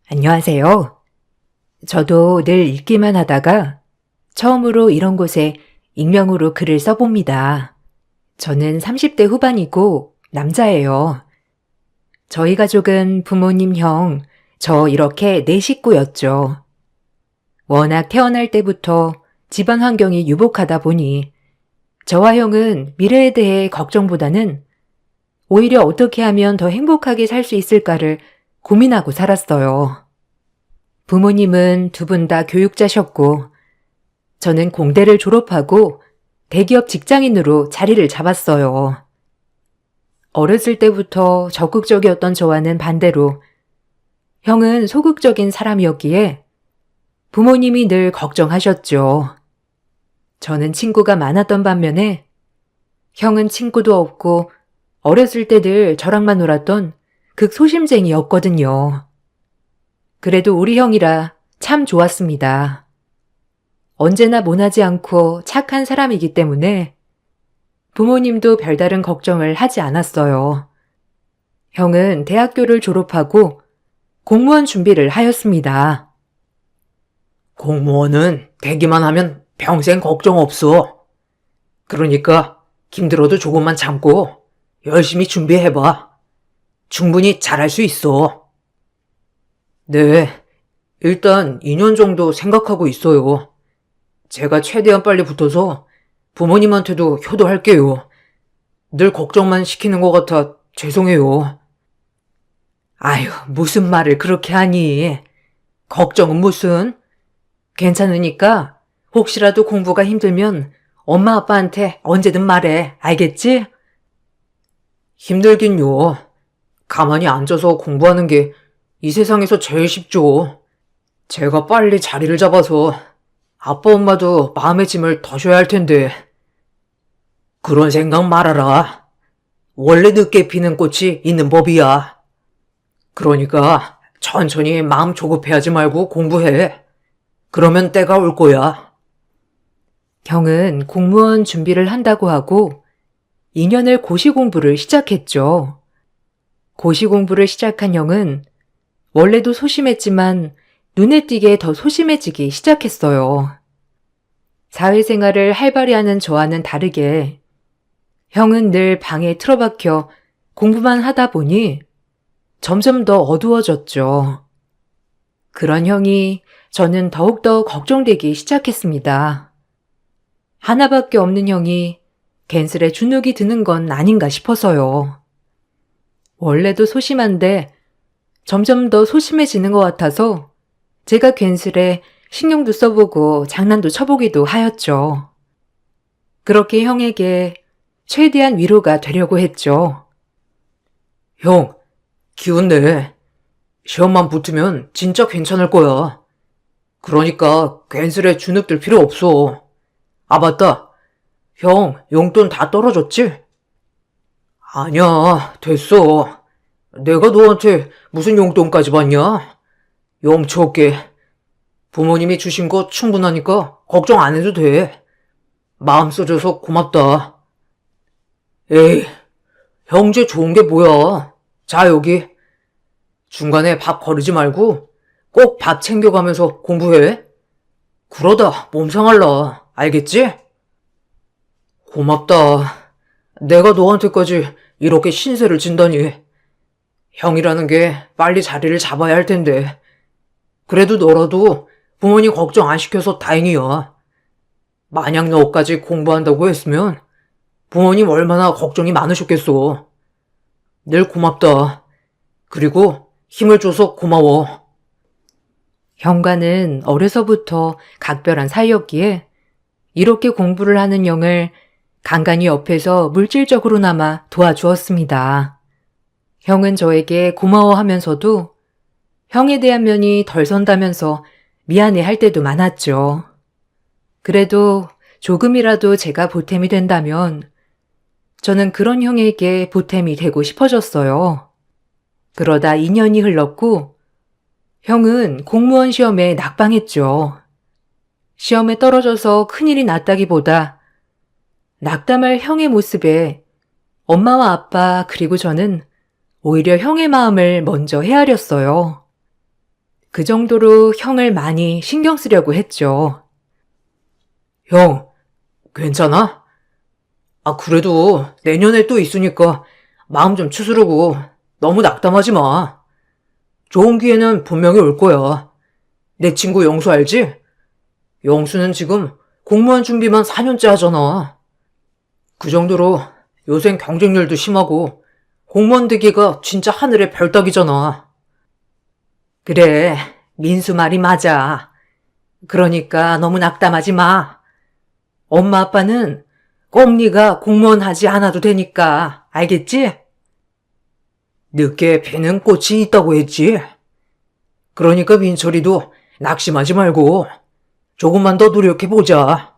안녕하세요. 저도 늘 읽기만 하다가 처음으로 이런 곳에 익명으로 글을 써봅니다. 저는 30대 후반이고 남자예요. 저희 가족은 부모님, 형, 저 이렇게 네 식구였죠. 워낙 태어날 때부터 집안 환경이 유복하다 보니 저와 형은 미래에 대해 걱정보다는 오히려 어떻게 하면 더 행복하게 살 수 있을까를 고민하고 살았어요. 부모님은 두 분 다 교육자셨고 저는 공대를 졸업하고 대기업 직장인으로 자리를 잡았어요. 어렸을 때부터 적극적이었던 저와는 반대로 형은 소극적인 사람이었기에 부모님이 늘 걱정하셨죠. 저는 친구가 많았던 반면에 형은 친구도 없고 어렸을 때 늘 저랑만 놀았던 극소심쟁이였거든요. 그래도 우리 형이라 참 좋았습니다. 언제나 모나지 않고 착한 사람이기 때문에 부모님도 별다른 걱정을 하지 않았어요. 형은 대학교를 졸업하고 공무원 준비를 하였습니다. 공무원은 되기만 하면 평생 걱정 없어. 그러니까 힘들어도 조금만 참고 열심히 준비해봐. 충분히 잘할 수 있어. 네, 일단 2년 정도 생각하고 있어요. 제가 최대한 빨리 붙어서 부모님한테도 효도할게요. 늘 걱정만 시키는 것 같아 죄송해요. 아유, 무슨 말을 그렇게 하니? 걱정은 무슨? 괜찮으니까 혹시라도 공부가 힘들면 엄마 아빠한테 언제든 말해. 알겠지? 힘들긴요. 가만히 앉아서 공부하는 게 이 세상에서 제일 쉽죠. 제가 빨리 자리를 잡아서 아빠 엄마도 마음의 짐을 덜셔야 할 텐데. 그런 생각 말아라. 원래 늦게 피는 꽃이 있는 법이야. 그러니까 천천히 마음 조급해하지 말고 공부해. 그러면 때가 올 거야. 형은 공무원 준비를 한다고 하고 2년을 고시 공부를 시작했죠. 고시 공부를 시작한 형은 원래도 소심했지만 눈에 띄게 더 소심해지기 시작했어요. 사회생활을 활발히 하는 저와는 다르게 형은 늘 방에 틀어박혀 공부만 하다 보니 점점 더 어두워졌죠. 그런 형이 저는 더욱더 걱정되기 시작했습니다. 하나밖에 없는 형이 괜스레 주눅이 드는 건 아닌가 싶어서요. 원래도 소심한데 점점 더 소심해지는 것 같아서 제가 괜스레 신경도 써보고 장난도 쳐보기도 하였죠. 그렇게 형에게 최대한 위로가 되려고 했죠. 형, 기운 내. 시험만 붙으면 진짜 괜찮을 거야. 그러니까 괜스레 주눅들 필요 없어. 아, 맞다. 형, 용돈 다 떨어졌지? 아니야, 됐어. 내가 너한테 무슨 용돈까지 받냐? 염치없게. 부모님이 주신 거 충분하니까 걱정 안 해도 돼. 마음 써줘서 고맙다. 에이, 형제 좋은 게 뭐야. 자, 여기. 중간에 밥 거르지 말고 꼭 밥 챙겨가면서 공부해. 그러다 몸 상할라. 알겠지? 고맙다. 내가 너한테까지 이렇게 신세를 진다니. 형이라는 게 빨리 자리를 잡아야 할 텐데. 그래도 너라도 부모님 걱정 안 시켜서 다행이야. 만약 너까지 공부한다고 했으면 부모님 얼마나 걱정이 많으셨겠어. 늘 고맙다. 그리고 힘을 줘서 고마워. 형과는 어려서부터 각별한 사이였기에 이렇게 공부를 하는 형을 간간히 옆에서 물질적으로나마 도와주었습니다. 형은 저에게 고마워하면서도 형에 대한 면이 덜 선다면서 미안해할 때도 많았죠. 그래도 조금이라도 제가 보탬이 된다면 저는 그런 형에게 보탬이 되고 싶어졌어요. 그러다 2년이 흘렀고 형은 공무원 시험에 낙방했죠. 시험에 떨어져서 큰일이 났다기보다 낙담할 형의 모습에 엄마와 아빠 그리고 저는 오히려 형의 마음을 먼저 헤아렸어요. 그 정도로 형을 많이 신경 쓰려고 했죠. 형, 괜찮아? 그래도 내년에 또 있으니까 마음 좀 추스르고 너무 낙담하지 마. 좋은 기회는 분명히 올 거야. 내 친구 영수 알지? 영수는 지금 공무원 준비만 4년째 하잖아. 그 정도로 요샌 경쟁률도 심하고 공무원 되기가 진짜 하늘의 별 따기잖아. 그래, 민수 말이 맞아. 그러니까 너무 낙담하지 마. 엄마 아빠는 꼭 네가 공무원 하지 않아도 되니까, 알겠지? 늦게 피는 꽃이 있다고 했지. 그러니까 민철이도 낙심하지 말고 조금만 더 노력해보자.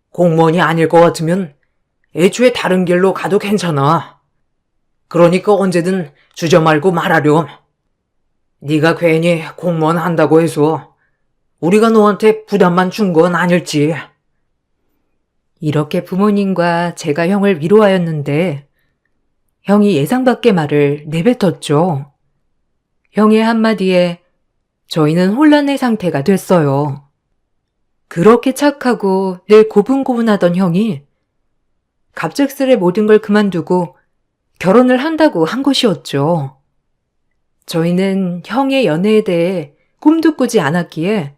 공무원이 아닐 것 같으면 애초에 다른 길로 가도 괜찮아. 그러니까 언제든 주저 말고 말하렴. 네가 괜히 공무원 한다고 해서 우리가 너한테 부담만 준 건 아닐지. 이렇게 부모님과 제가 형을 위로하였는데 형이 예상 밖의 말을 내뱉었죠. 형의 한마디에 저희는 혼란의 상태가 됐어요. 그렇게 착하고 늘 고분고분하던 형이 갑작스레 모든 걸 그만두고 결혼을 한다고 한 것이었죠. 저희는 형의 연애에 대해 꿈도 꾸지 않았기에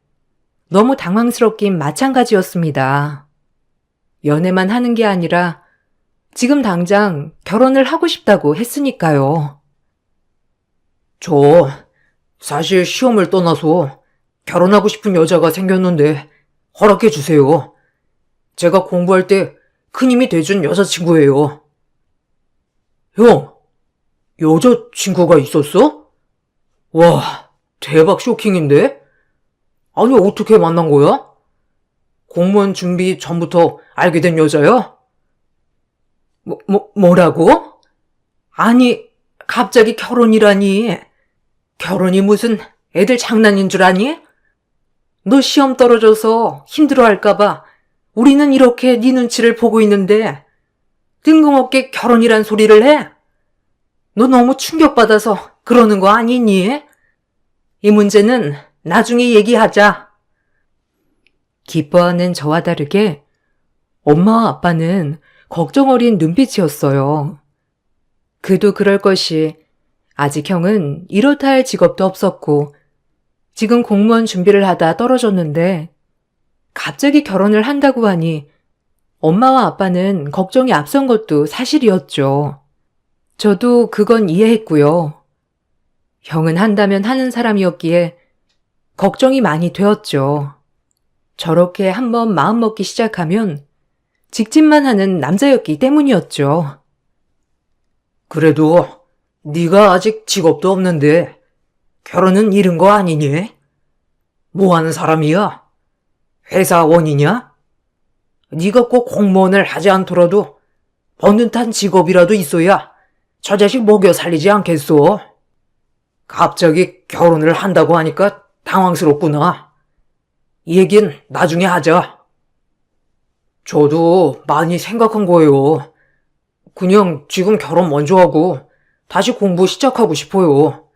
너무 당황스럽긴 마찬가지였습니다. 연애만 하는 게 아니라 지금 당장 결혼을 하고 싶다고 했으니까요. 저 사실 시험을 떠나서 결혼하고 싶은 여자가 생겼는데 허락해 주세요. 제가 공부할 때 큰 힘이 돼준 여자친구예요. 형, 여자친구가 있었어? 와, 대박 쇼킹인데? 아니, 어떻게 만난 거야? 공무원 준비 전부터 알게 된 여자야? 뭐라고? 아니, 갑자기 결혼이라니. 결혼이 무슨 애들 장난인 줄 아니? 너 시험 떨어져서 힘들어할까봐 우리는 이렇게 네 눈치를 보고 있는데 뜬금없게 결혼이란 소리를 해? 너 너무 충격받아서 그러는 거 아니니? 이 문제는 나중에 얘기하자. 기뻐하는 저와 다르게 엄마와 아빠는 걱정 어린 눈빛이었어요. 그도 그럴 것이 아직 형은 이렇다 할 직업도 없었고 지금 공무원 준비를 하다 떨어졌는데 갑자기 결혼을 한다고 하니 엄마와 아빠는 걱정이 앞선 것도 사실이었죠. 저도 그건 이해했고요. 형은 한다면 하는 사람이었기에 걱정이 많이 되었죠. 저렇게 한번 마음먹기 시작하면 직진만 하는 남자였기 때문이었죠. 그래도 네가 아직 직업도 없는데 결혼은 이른 거 아니니? 뭐 하는 사람이야? 회사원이냐? 네가 꼭 공무원을 하지 않더라도 번듯한 직업이라도 있어야 저 자식 먹여 살리지 않겠소? 갑자기 결혼을 한다고 하니까 당황스럽구나. 이 얘긴 나중에 하자. 저도 많이 생각한 거예요. 그냥 지금 결혼 먼저 하고 다시 공부 시작하고 싶어요.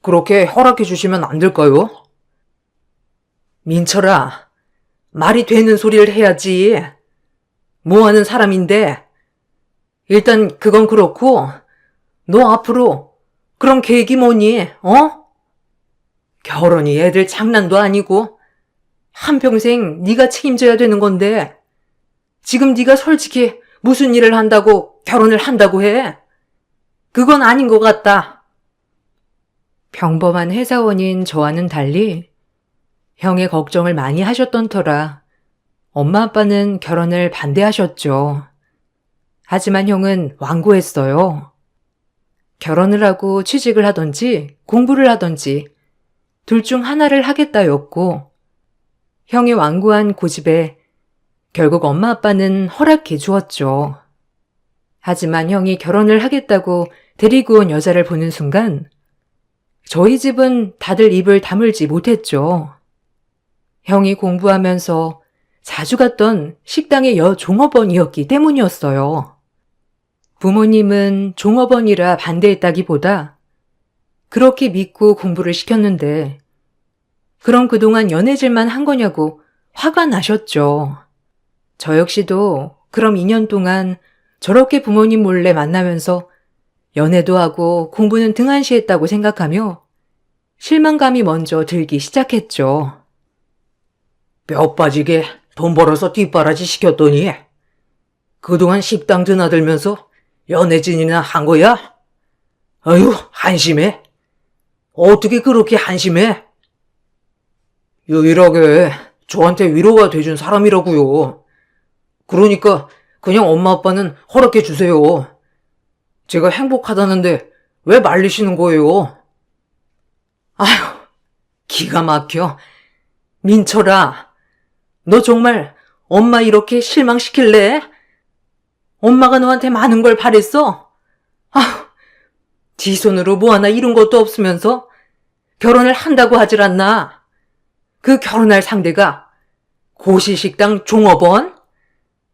그렇게 허락해 주시면 안 될까요? 민철아, 말이 되는 소리를 해야지. 뭐 하는 사람인데. 일단 그건 그렇고 너 앞으로 그런 계획이 뭐니? 결혼이 애들 장난도 아니고 한평생 네가 책임져야 되는 건데 지금 네가 솔직히 무슨 일을 한다고 결혼을 한다고 해? 그건 아닌 것 같다. 평범한 회사원인 저와는 달리 형의 걱정을 많이 하셨던 터라 엄마 아빠는 결혼을 반대하셨죠. 하지만 형은 완고했어요. 결혼을 하고 취직을 하던지 공부를 하던지 둘 중 하나를 하겠다였고 형의 완고한 고집에 결국 엄마 아빠는 허락해 주었죠. 하지만 형이 결혼을 하겠다고 데리고 온 여자를 보는 순간 저희 집은 다들 입을 다물지 못했죠. 형이 공부하면서 자주 갔던 식당의 여종업원이었기 때문이었어요. 부모님은 종업원이라 반대했다기보다 그렇게 믿고 공부를 시켰는데 그럼 그동안 연애질만 한 거냐고 화가 나셨죠. 저 역시도 그럼 2년 동안 저렇게 부모님 몰래 만나면서 연애도 하고 공부는 등한시했다고 생각하며 실망감이 먼저 들기 시작했죠. 뼈 빠지게 돈 벌어서 뒷바라지 시켰더니 그동안 식당 드나들면서 연애진이나 한 거야? 아유, 한심해. 어떻게 그렇게 한심해? 유일하게 저한테 위로가 돼준 사람이라고요. 그러니까 그냥 엄마 아빠는 허락해 주세요. 제가 행복하다는데 왜 말리시는 거예요? 아휴, 기가 막혀. 민철아, 너 정말 엄마 이렇게 실망시킬래? 엄마가 너한테 많은 걸 바랬어? 아휴, 지 손으로 뭐 하나 이룬 것도 없으면서 결혼을 한다고 하질 않나? 그 결혼할 상대가 고시식당 종업원?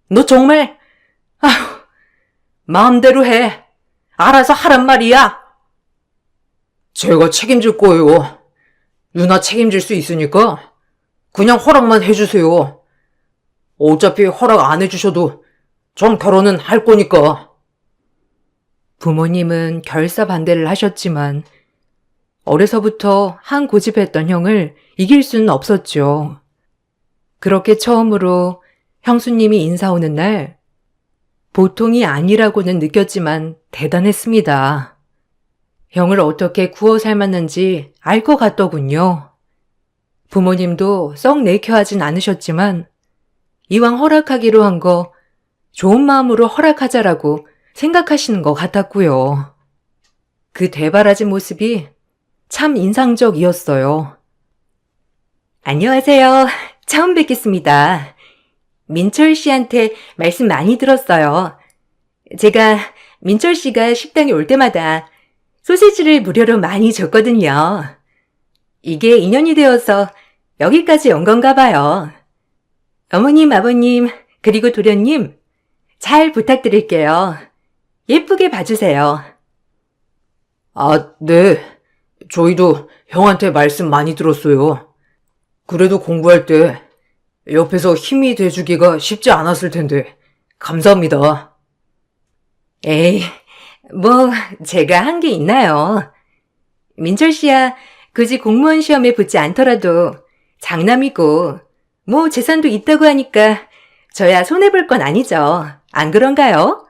너 정말, 아휴, 마음대로 해. 알아서 하란 말이야. 제가 책임질 거예요. 유나 책임질 수 있으니까 그냥 허락만 해주세요. 어차피 허락 안 해주셔도 전 결혼은 할 거니까. 부모님은 결사 반대를 하셨지만 어려서부터 한 고집했던 형을 이길 수는 없었죠. 그렇게 처음으로 형수님이 인사 오는 날 보통이 아니라고는 느꼈지만 대단했습니다. 형을 어떻게 구워 삶았는지 알 것 같더군요. 부모님도 썩 내켜하진 않으셨지만 이왕 허락하기로 한 거 좋은 마음으로 허락하자라고 생각하시는 것 같았고요. 그 대바라진 모습이 참 인상적이었어요. 안녕하세요. 처음 뵙겠습니다. 민철 씨한테 말씀 많이 들었어요. 제가 민철 씨가 식당에 올 때마다 소시지를 무료로 많이 줬거든요. 이게 인연이 되어서 여기까지 온 건가 봐요. 어머님, 아버님, 그리고 도련님, 잘 부탁드릴게요. 예쁘게 봐주세요. 아, 네. 저희도 형한테 말씀 많이 들었어요. 그래도 공부할 때 옆에서 힘이 돼주기가 쉽지 않았을 텐데 감사합니다. 에이, 뭐 제가 한 게 있나요? 민철 씨야 굳이 공무원 시험에 붙지 않더라도 장남이고 뭐 재산도 있다고 하니까 저야 손해볼 건 아니죠. 안 그런가요?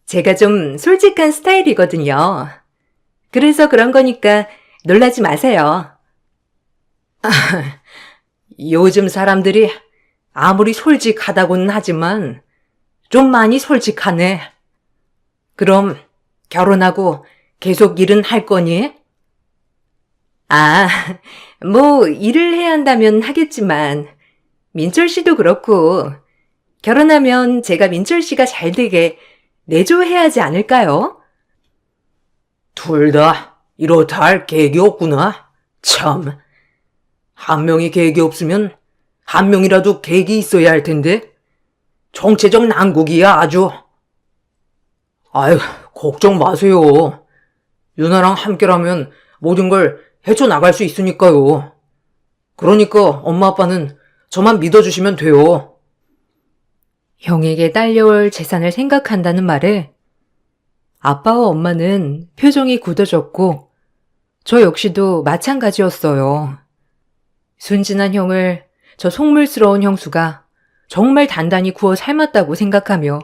제가 좀 솔직한 스타일이거든요. 그래서 그런 거니까 놀라지 마세요. 요즘 사람들이 아무리 솔직하다고는 하지만 좀 많이 솔직하네. 그럼 결혼하고 계속 일은 할 거니? 아, 뭐 일을 해야 한다면 하겠지만 민철 씨도 그렇고 결혼하면 제가 민철 씨가 잘 되게 내조해야 하지 않을까요? 둘 다 이렇다 할 계획이 없구나. 참. 한 명이 계획이 없으면 한 명이라도 계획이 있어야 할 텐데. 정체적 난국이야 아주. 아유, 걱정 마세요. 유나랑 함께라면 모든 걸 헤쳐나갈 수 있으니까요. 그러니까 엄마 아빠는 저만 믿어주시면 돼요. 형에게 딸려올 재산을 생각한다는 말에 아빠와 엄마는 표정이 굳어졌고 저 역시도 마찬가지였어요. 순진한 형을 저 속물스러운 형수가 정말 단단히 구워 삶았다고 생각하며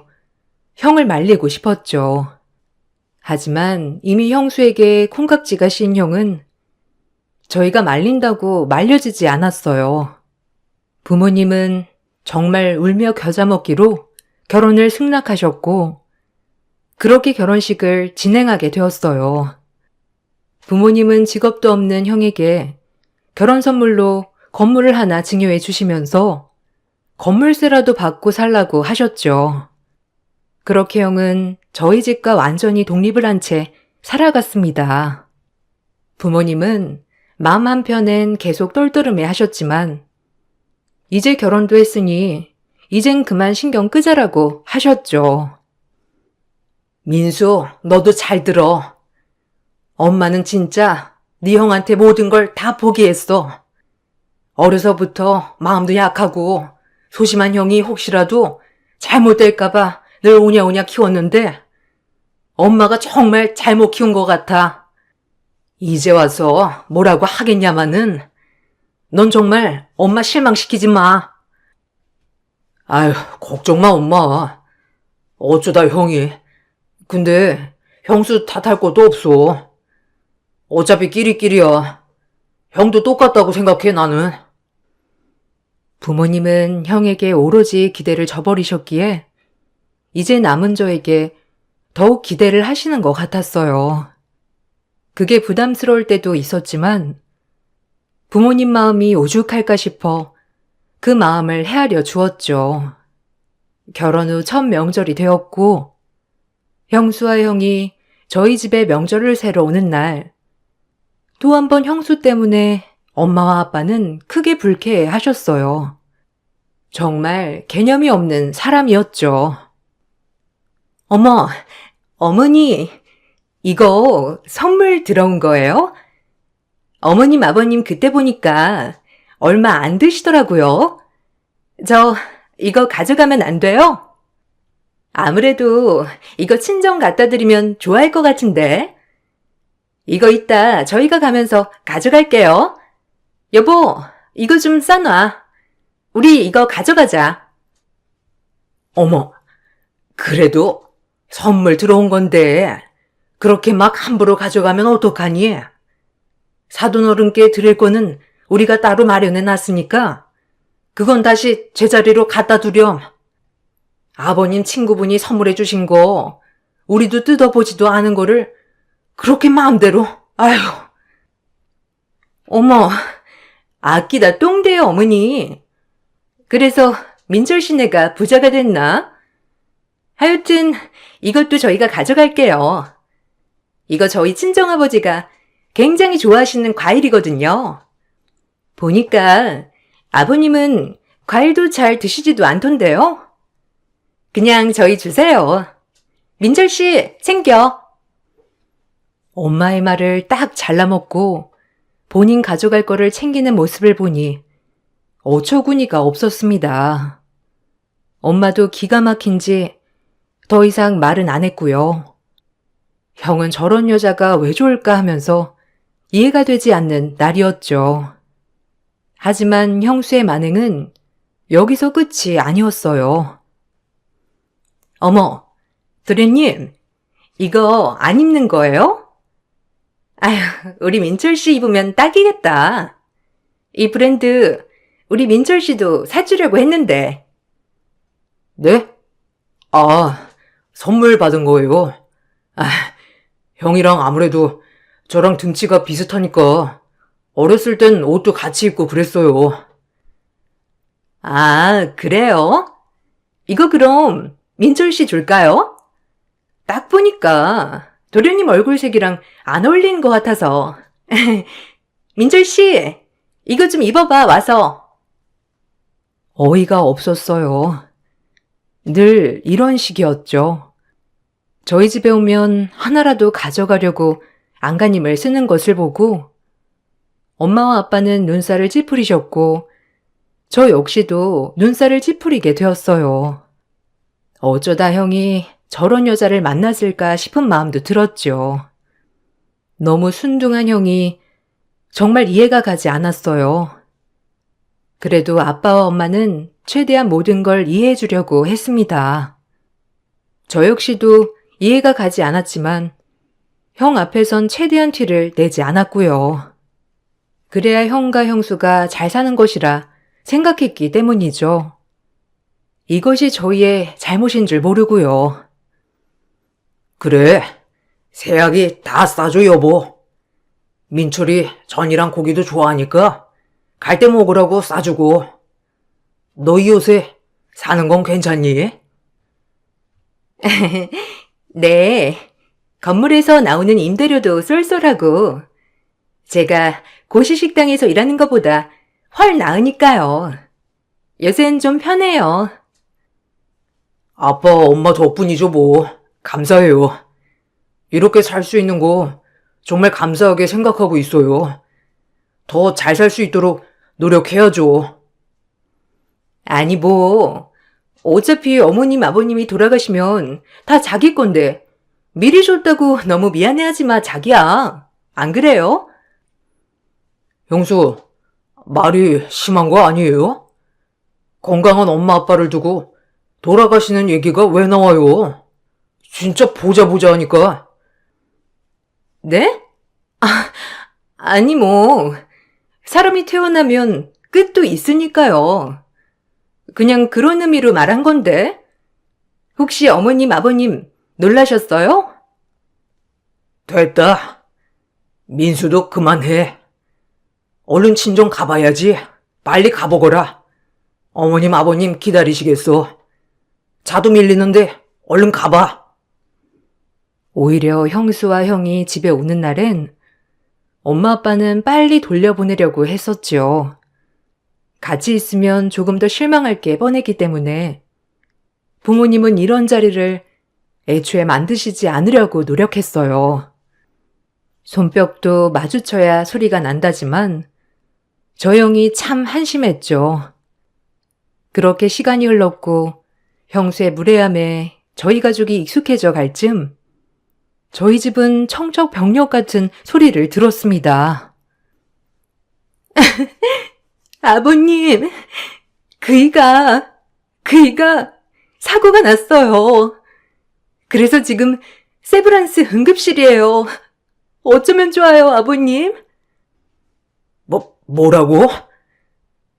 형을 말리고 싶었죠. 하지만 이미 형수에게 콩깍지가 씌인 형은 저희가 말린다고 말려지지 않았어요. 부모님은 정말 울며 겨자 먹기로 결혼을 승낙하셨고 그렇게 결혼식을 진행하게 되었어요. 부모님은 직업도 없는 형에게 결혼 선물로 건물을 하나 증여해 주시면서 건물세라도 받고 살라고 하셨죠. 그렇게 형은 저희 집과 완전히 독립을 한 채 살아갔습니다. 부모님은 마음 한편엔 계속 똘똘음해 하셨지만 이제 결혼도 했으니 이젠 그만 신경 끄자라고 하셨죠. 민수, 너도 잘 들어. 엄마는 진짜 네 형한테 모든 걸 다 포기했어. 어려서부터 마음도 약하고 소심한 형이 혹시라도 잘못될까봐 늘 오냐오냐 키웠는데 엄마가 정말 잘못 키운 것 같아. 이제 와서 뭐라고 하겠냐마는 넌 정말 엄마 실망시키지 마. 아휴, 걱정 마, 엄마. 어쩌다 형이. 근데 형수 탓할 것도 없어. 어차피 끼리끼리야. 형도 똑같다고 생각해, 나는. 부모님은 형에게 오로지 기대를 저버리셨기에 이제 남은 저에게 더욱 기대를 하시는 것 같았어요. 그게 부담스러울 때도 있었지만 부모님 마음이 오죽할까 싶어 그 마음을 헤아려 주었죠. 결혼 후 첫 명절이 되었고 형수와 형이 저희 집에 명절을 새러 오는 날 또 한 번 형수 때문에 엄마와 아빠는 크게 불쾌해 하셨어요. 정말 개념이 없는 사람이었죠. 어머, 어머니, 이거 선물 들어온 거예요? 어머님, 아버님 그때 보니까 얼마 안 드시더라고요. 저 이거 가져가면 안 돼요? 아무래도 이거 친정 갖다 드리면 좋아할 것 같은데. 이거 이따 저희가 가면서 가져갈게요. 여보, 이거 좀 싸놔. 우리 이거 가져가자. 어머, 그래도 선물 들어온 건데 그렇게 막 함부로 가져가면 어떡하니? 사돈어른께 드릴 거는 우리가 따로 마련해 놨으니까 그건 다시 제자리로 갖다 두렴. 아버님 친구분이 선물해 주신 거 우리도 뜯어보지도 않은 거를 그렇게 마음대로, 아휴. 어머, 아끼다 똥돼요, 어머니. 그래서 민철 씨네가 부자가 됐나? 하여튼 이것도 저희가 가져갈게요. 이거 저희 친정아버지가 굉장히 좋아하시는 과일이거든요. 보니까 아버님은 과일도 잘 드시지도 않던데요. 그냥 저희 주세요. 민철 씨, 챙겨. 엄마의 말을 딱 잘라먹고 본인 가져갈 거를 챙기는 모습을 보니 어처구니가 없었습니다. 엄마도 기가 막힌지 더 이상 말은 안 했고요. 형은 저런 여자가 왜 좋을까 하면서 이해가 되지 않는 날이었죠. 하지만 형수의 만행은 여기서 끝이 아니었어요. 어머, 도련님, 이거 안 입는 거예요? 아휴, 우리 민철 씨 입으면 딱이겠다. 이 브랜드 우리 민철 씨도 사주려고 했는데. 네? 아, 선물 받은 거예요. 아, 형이랑 아무래도 저랑 등치가 비슷하니까 어렸을 땐 옷도 같이 입고 그랬어요. 아, 그래요? 이거 그럼 민철 씨 줄까요? 딱 보니까 도련님 얼굴색이랑 안 어울리는 것 같아서. 민철 씨, 이거 좀 입어봐, 와서. 어이가 없었어요. 늘 이런 식이었죠. 저희 집에 오면 하나라도 가져가려고 안간힘을 쓰는 것을 보고 엄마와 아빠는 눈살을 찌푸리셨고 저 역시도 눈살을 찌푸리게 되었어요. 어쩌다 형이 저런 여자를 만났을까 싶은 마음도 들었죠. 너무 순둥한 형이 정말 이해가 가지 않았어요. 그래도 아빠와 엄마는 최대한 모든 걸 이해해 주려고 했습니다. 저 역시도 이해가 가지 않았지만 형 앞에선 최대한 티를 내지 않았고요. 그래야 형과 형수가 잘 사는 것이라 생각했기 때문이죠. 이것이 저희의 잘못인 줄 모르고요. 그래, 새약이 다 싸줘, 여보. 민철이 전이랑 고기도 좋아하니까 갈 때 먹으라고 싸주고. 너 이 옷에 사는 건 괜찮니? 네, 건물에서 나오는 임대료도 쏠쏠하고 제가 고시식당에서 일하는 것보다 훨 나으니까요. 요샌 좀 편해요. 아빠, 엄마 덕분이죠, 뭐. 감사해요. 이렇게 살 수 있는 거 정말 감사하게 생각하고 있어요. 더 잘 살 수 있도록 노력해야죠. 아니, 뭐, 어차피 어머님, 아버님이 돌아가시면 다 자기 건데, 미리 줬다고 너무 미안해하지 마, 자기야. 안 그래요? 형수, 말이 심한 거 아니에요? 건강한 엄마 아빠를 두고 돌아가시는 얘기가 왜 나와요? 진짜 보자 하니까. 네? 아니, 뭐, 사람이 태어나면 끝도 있으니까요. 그냥 그런 의미로 말한 건데, 혹시 어머님, 아버님 놀라셨어요? 됐다. 민수도 그만해. 얼른 친정 가봐야지. 빨리 가보거라. 어머님, 아버님 기다리시겠어. 자도 밀리는데 얼른 가봐. 오히려 형수와 형이 집에 오는 날엔 엄마 아빠는 빨리 돌려보내려고 했었죠. 같이 있으면 조금 더 실망할 게 뻔했기 때문에 부모님은 이런 자리를 애초에 만드시지 않으려고 노력했어요. 손뼉도 마주쳐야 소리가 난다지만 저 형이 참 한심했죠. 그렇게 시간이 흘렀고 형수의 무례함에 저희 가족이 익숙해져 갈 즈음 저희 집은 청적병력 같은 소리를 들었습니다. 아버님, 그이가 사고가 났어요. 그래서 지금 세브란스 응급실이에요. 어쩌면 좋아요, 아버님? 뭐라고?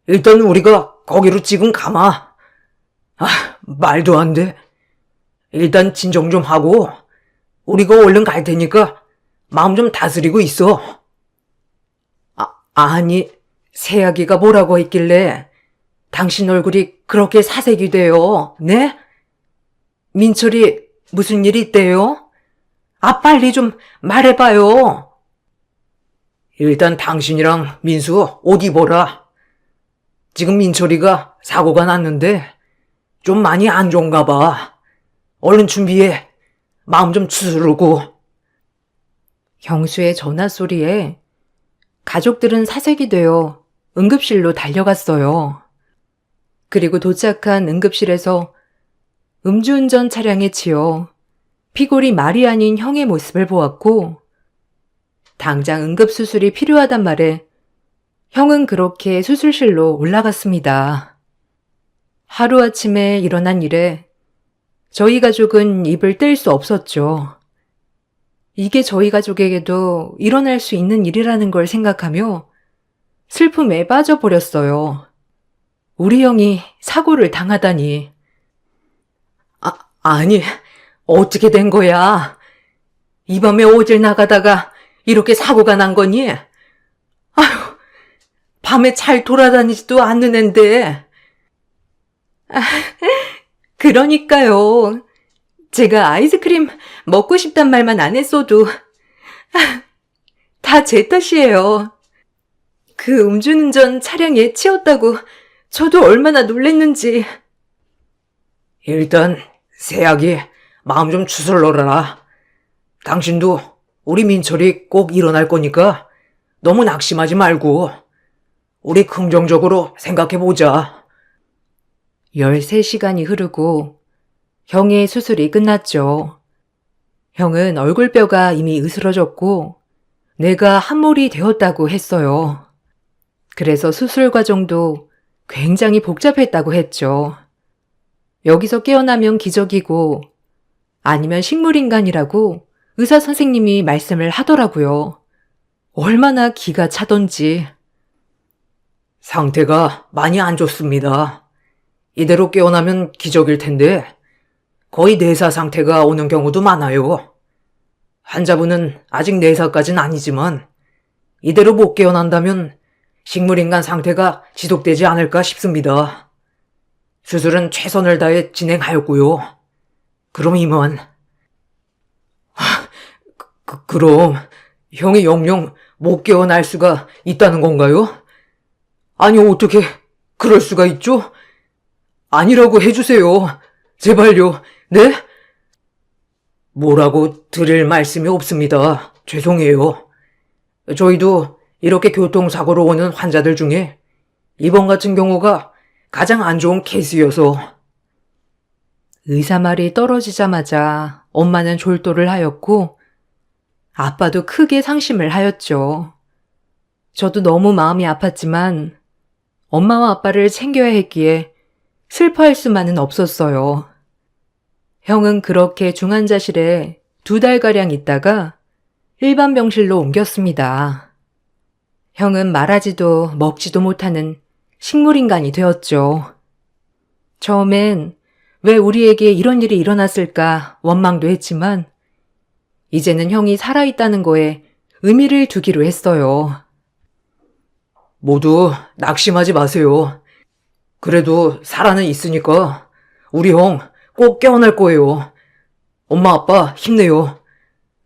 일단 우리가 거기로 지금 가마. 말도 안 돼. 일단 진정 좀 하고 우리가 얼른 갈 테니까 마음 좀 다스리고 있어. 아니, 새아기가 뭐라고 했길래 당신 얼굴이 그렇게 사색이 돼요, 네? 민철이 무슨 일 있대요? 빨리 좀 말해봐요. 일단 당신이랑 민수 옷 입어라. 지금 민철이가 사고가 났는데 좀 많이 안 좋은가 봐. 얼른 준비해. 마음 좀 추스르고. 형수의 전화 소리에 가족들은 사색이 되어 응급실로 달려갔어요. 그리고 도착한 응급실에서 음주운전 차량에 치여 피골이 말이 아닌 형의 모습을 보았고 당장 응급수술이 필요하단 말에 형은 그렇게 수술실로 올라갔습니다. 하루아침에 일어난 일에 저희 가족은 입을 뗄 수 없었죠. 이게 저희 가족에게도 일어날 수 있는 일이라는 걸 생각하며 슬픔에 빠져버렸어요. 우리 형이 사고를 당하다니. 아니, 어떻게 된 거야? 이 밤에 어딜 나가다가 이렇게 사고가 난 거니? 아휴, 밤에 잘 돌아다니지도 않는 앤데. 그러니까요. 제가 아이스크림 먹고 싶단 말만 안 했어도 다 제 탓이에요. 그 음주운전 차량에 치였다고 저도 얼마나 놀랬는지. 일단 새아기 마음 좀 추스러라. 당신도 우리 민철이 꼭 일어날 거니까 너무 낙심하지 말고 우리 긍정적으로 생각해보자. 13시간이 흐르고 형의 수술이 끝났죠. 형은 얼굴뼈가 이미 으스러졌고 뇌가 함몰이 되었다고 했어요. 그래서 수술 과정도 굉장히 복잡했다고 했죠. 여기서 깨어나면 기적이고 아니면 식물인간이라고 의사 선생님이 말씀을 하더라고요. 얼마나 기가 차던지. 상태가 많이 안 좋습니다. 이대로 깨어나면 기적일 텐데 거의 뇌사 상태가 오는 경우도 많아요. 환자분은 아직 뇌사까지는 아니지만 이대로 못 깨어난다면 식물인간 상태가 지속되지 않을까 싶습니다. 수술은 최선을 다해 진행하였고요. 그럼 이만. 그럼 형이 영영 못 깨어날 수가 있다는 건가요? 아니 어떻게 그럴 수가 있죠? 아니라고 해주세요. 제발요. 네? 뭐라고 드릴 말씀이 없습니다. 죄송해요. 저희도 이렇게 교통사고로 오는 환자들 중에 이번 같은 경우가 가장 안 좋은 케이스여서. 의사 말이 떨어지자마자 엄마는 졸도를 하였고 아빠도 크게 상심을 하였죠. 저도 너무 마음이 아팠지만 엄마와 아빠를 챙겨야 했기에 슬퍼할 수만은 없었어요. 형은 그렇게 중환자실에 2달가량 있다가 일반 병실로 옮겼습니다. 형은 말하지도 먹지도 못하는 식물인간이 되었죠. 처음엔 왜 우리에게 이런 일이 일어났을까 원망도 했지만 이제는 형이 살아있다는 거에 의미를 두기로 했어요. 모두 낙심하지 마세요. 그래도 살아는 있으니까 우리 형 꼭 깨어날 거예요. 엄마 아빠 힘내요.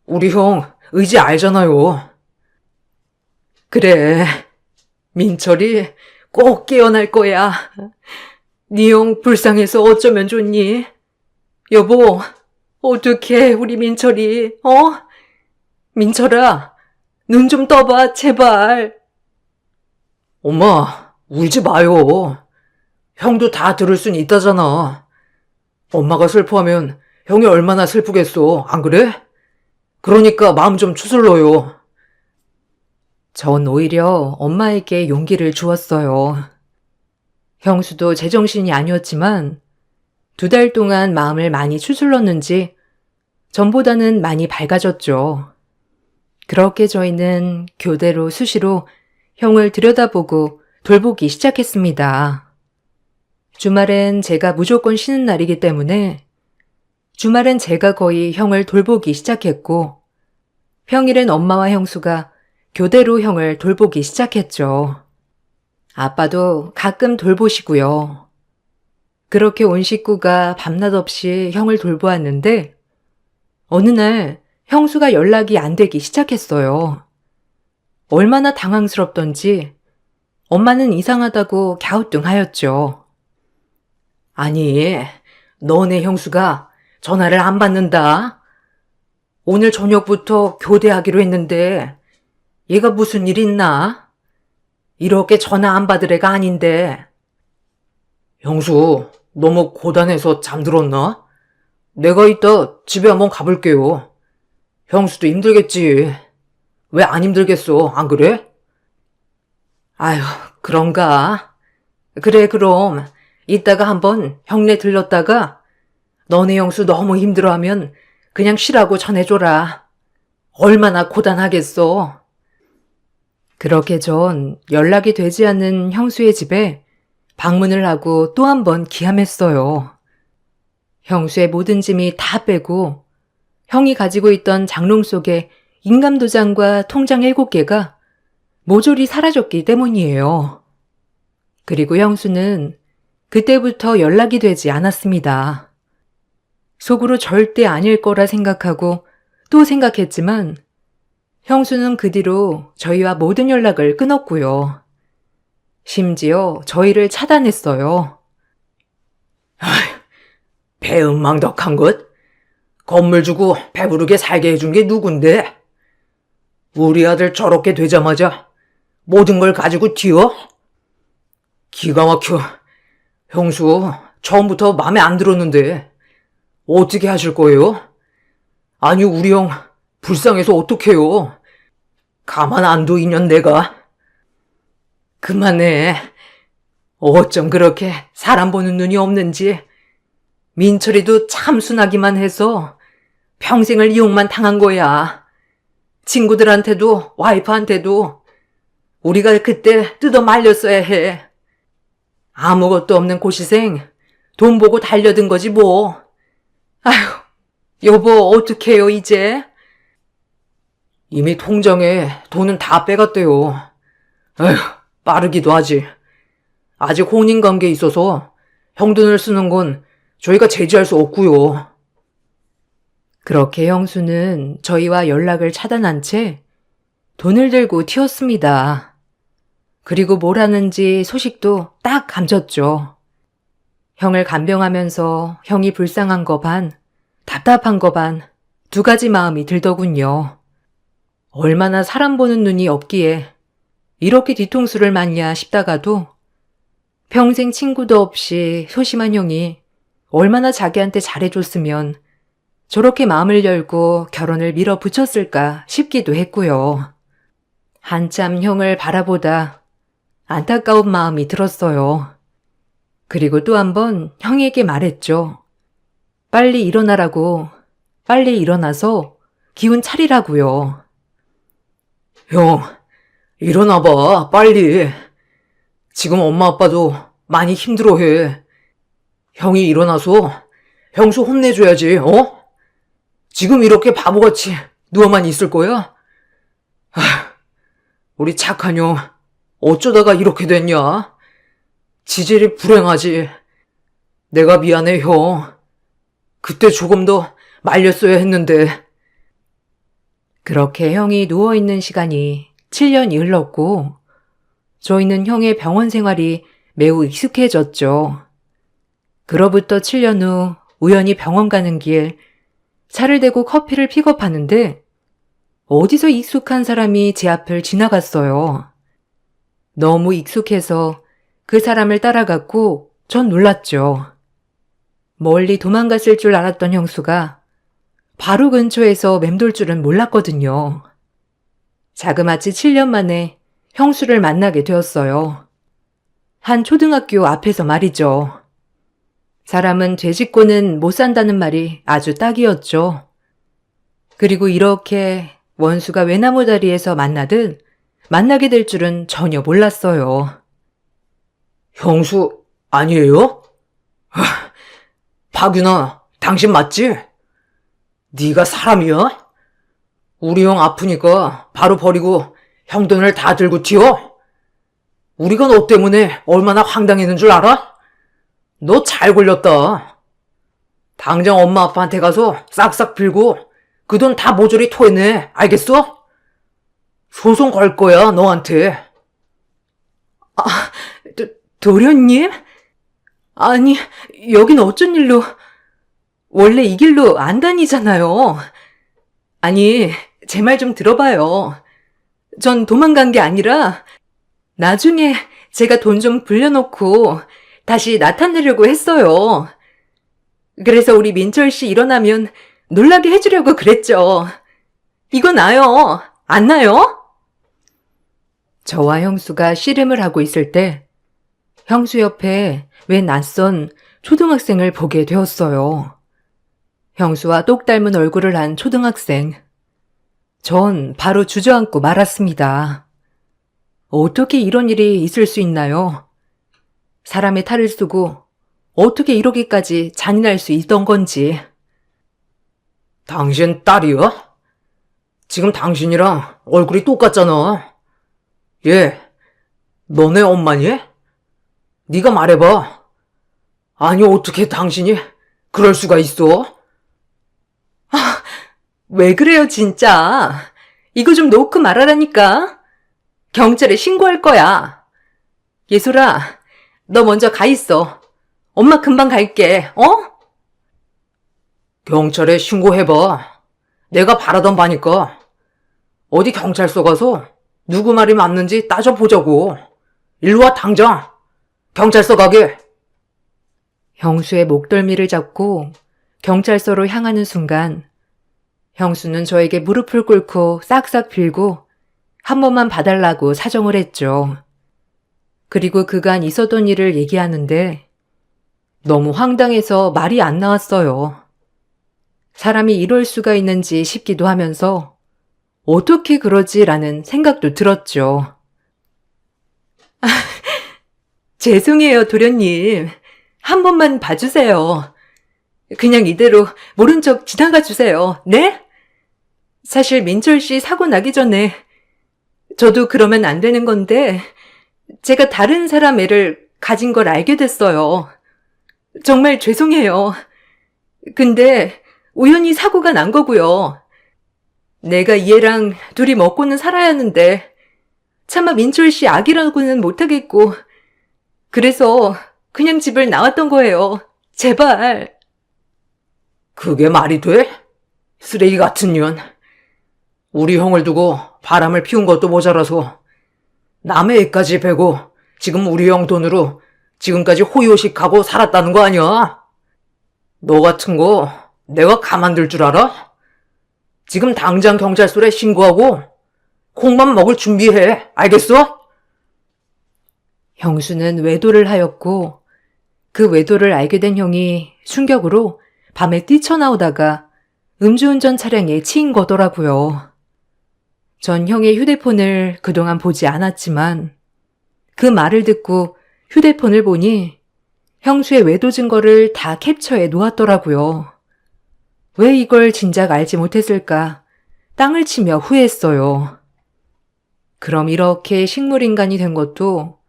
우리 형 의지 알잖아요. 그래, 민철이 꼭 깨어날 거야. 네 형 불쌍해서 어쩌면 좋니? 여보, 어떡해 우리 민철이, 민철아, 눈 좀 떠봐 제발. 엄마, 울지 마요. 형도 다 들을 순 있다잖아. 엄마가 슬퍼하면 형이 얼마나 슬프겠어, 안 그래? 그러니까 마음 좀 추슬러요. 전 오히려 엄마에게 용기를 주었어요. 형수도 제정신이 아니었지만 2달 동안 마음을 많이 추슬렀는지 전보다는 많이 밝아졌죠. 그렇게 저희는 교대로 수시로 형을 들여다보고 돌보기 시작했습니다. 주말엔 제가 무조건 쉬는 날이기 때문에 주말엔 제가 거의 형을 돌보기 시작했고 평일엔 엄마와 형수가 교대로 형을 돌보기 시작했죠. 아빠도 가끔 돌보시고요. 그렇게 온 식구가 밤낮 없이 형을 돌보았는데 어느 날 형수가 연락이 안 되기 시작했어요. 얼마나 당황스럽던지 엄마는 이상하다고 갸우뚱하였죠. 아니, 너네 형수가 전화를 안 받는다. 오늘 저녁부터 교대하기로 했는데 얘가 무슨 일 있나? 이렇게 전화 안 받을 애가 아닌데. 형수, 너무 고단해서 잠들었나? 내가 이따 집에 한번 가볼게요. 형수도 힘들겠지. 왜 안 힘들겠어, 안 그래? 아휴, 그런가? 그래, 그럼 이따가 한번 형네 들렀다가 너네 형수 너무 힘들어하면 그냥 쉬라고 전해줘라. 얼마나 고단하겠어. 그렇게 전 연락이 되지 않는 형수의 집에 방문을 하고 또 한 번 기함했어요. 형수의 모든 짐이 다 빼고 형이 가지고 있던 장롱 속에 인감도장과 통장 7개가 모조리 사라졌기 때문이에요. 그리고 형수는 그때부터 연락이 되지 않았습니다. 속으로 절대 아닐 거라 생각하고 또 생각했지만 형수는 그 뒤로 저희와 모든 연락을 끊었고요. 심지어 저희를 차단했어요. 배은망덕한 것? 건물 주고 배부르게 살게 해준 게 누군데? 우리 아들 저렇게 되자마자 모든 걸 가지고 튀어? 기가 막혀. 형수, 처음부터 마음에 안 들었는데 어떻게 하실 거예요? 아니, 우리 형 불쌍해서 어떡해요? 가만 안 둬, 인연 내가. 그만해. 어쩜 그렇게 사람 보는 눈이 없는지. 민철이도 참 순하기만 해서 평생을 이용만 당한 거야. 친구들한테도 와이프한테도 우리가 그때 뜯어 말렸어야 해. 아무것도 없는 고시생 돈 보고 달려든 거지 뭐. 아휴, 여보 어떡해요 이제? 이미 통장에 돈은 다 빼갔대요. 에휴, 빠르기도 하지. 아직 혼인관계에 있어서 형 돈을 쓰는 건 저희가 제지할 수 없고요. 그렇게 형수는 저희와 연락을 차단한 채 돈을 들고 튀었습니다. 그리고 뭘 하는지 소식도 딱 감췄죠. 형을 간병하면서 형이 불쌍한 거 반, 답답한 거 반, 2가지 마음이 들더군요. 얼마나 사람 보는 눈이 없기에 이렇게 뒤통수를 맞냐 싶다가도 평생 친구도 없이 소심한 형이 얼마나 자기한테 잘해줬으면 저렇게 마음을 열고 결혼을 밀어붙였을까 싶기도 했고요. 한참 형을 바라보다 안타까운 마음이 들었어요. 그리고 또 한 번 형에게 말했죠. 빨리 일어나라고, 빨리 일어나서 기운 차리라고요. 형, 일어나봐, 빨리. 지금 엄마 아빠도 많이 힘들어해. 형이 일어나서 형수 혼내줘야지, 어? 지금 이렇게 바보같이 누워만 있을 거야? 우리 착한 형, 어쩌다가 이렇게 됐냐? 지질이 불행하지. 내가 미안해, 형. 그때 조금 더 말렸어야 했는데. 그렇게 형이 누워있는 시간이 7년이 흘렀고, 저희는 형의 병원 생활이 매우 익숙해졌죠. 그로부터 7년 후 우연히 병원 가는 길 차를 대고 커피를 픽업하는데 어디서 익숙한 사람이 제 앞을 지나갔어요. 너무 익숙해서 그 사람을 따라갔고 전 놀랐죠. 멀리 도망갔을 줄 알았던 형수가 바로 근처에서 맴돌 줄은 몰랐거든요. 자그마치 7년 만에 형수를 만나게 되었어요. 한 초등학교 앞에서 말이죠. 사람은 죄 짓고는 못 산다는 말이 아주 딱이었죠. 그리고 이렇게 원수가 외나무 다리에서 만나듯 만나게 될 줄은 전혀 몰랐어요. 형수, 아니에요? 박윤아, 당신 맞지? 네가 사람이야? 우리 형 아프니까 바로 버리고 형 돈을 다 들고 튀어? 우리가 너 때문에 얼마나 황당했는 줄 알아? 너 잘 걸렸다. 당장 엄마 아빠한테 가서 싹싹 빌고 그 돈 다 모조리 토해내. 알겠어? 소송 걸 거야, 너한테. 도련님? 아니, 여긴 어쩐 일로... 원래 이 길로 안 다니잖아요. 아니, 제 말 좀 들어봐요. 전 도망간 게 아니라 나중에 제가 돈 좀 불려놓고 다시 나타내려고 했어요. 그래서 우리 민철 씨 일어나면 놀라게 해주려고 그랬죠. 이거 나요. 안 나요? 저와 형수가 씨름을 하고 있을 때 형수 옆에 웬 낯선 초등학생을 보게 되었어요. 형수와 똑 닮은 얼굴을 한 초등학생. 전 바로 주저앉고 말았습니다. 어떻게 이런 일이 있을 수 있나요? 사람의 탈을 쓰고 어떻게 이러기까지 잔인할 수 있던 건지. 당신 딸이야? 지금 당신이랑 얼굴이 똑같잖아. 얘, 너네 엄마니? 네가 말해봐. 아니, 어떻게 당신이 그럴 수가 있어? 왜 그래요, 진짜? 이거 좀 놓고 말하라니까. 경찰에 신고할 거야. 예솔아, 너 먼저 가 있어. 엄마 금방 갈게, 어? 경찰에 신고해봐. 내가 바라던 바니까. 어디 경찰서 가서 누구 말이 맞는지 따져보자고. 일로 와, 당장. 경찰서 가게. 형수의 목덜미를 잡고 경찰서로 향하는 순간 형수는 저에게 무릎을 꿇고 싹싹 빌고 한 번만 봐달라고 사정을 했죠. 그리고 그간 있었던 일을 얘기하는데 너무 황당해서 말이 안 나왔어요. 사람이 이럴 수가 있는지 싶기도 하면서 어떻게 그러지라는 생각도 들었죠. 죄송해요, 도련님. 한 번만 봐주세요. 그냥 이대로 모른 척 지나가 주세요. 네? 사실 민철 씨 사고 나기 전에 저도 그러면 안 되는 건데 제가 다른 사람 애를 가진 걸 알게 됐어요. 정말 죄송해요. 근데 우연히 사고가 난 거고요. 내가 이 애랑 둘이 먹고는 살아야 하는데 차마 민철 씨 아기라고는 못하겠고 그래서 그냥 집을 나왔던 거예요. 제발. 그게 말이 돼? 쓰레기 같은 년. 우리 형을 두고 바람을 피운 것도 모자라서 남의 애까지 베고 지금 우리 형 돈으로 지금까지 호의호식하고 살았다는 거 아니야? 너 같은 거 내가 가만둘 줄 알아? 지금 당장 경찰서에 신고하고 콩만 먹을 준비해. 알겠어? 형수는 외도를 하였고 그 외도를 알게 된 형이 충격으로 밤에 뛰쳐나오다가 음주운전 차량에 치인 거더라고요. 전 형의 휴대폰을 그동안 보지 않았지만 그 말을 듣고 휴대폰을 보니 형수의 외도 증거를 다 캡처해 놓았더라고요. 왜 이걸 진작 알지 못했을까 땅을 치며 후회했어요. 그럼 이렇게 식물인간이 된 것도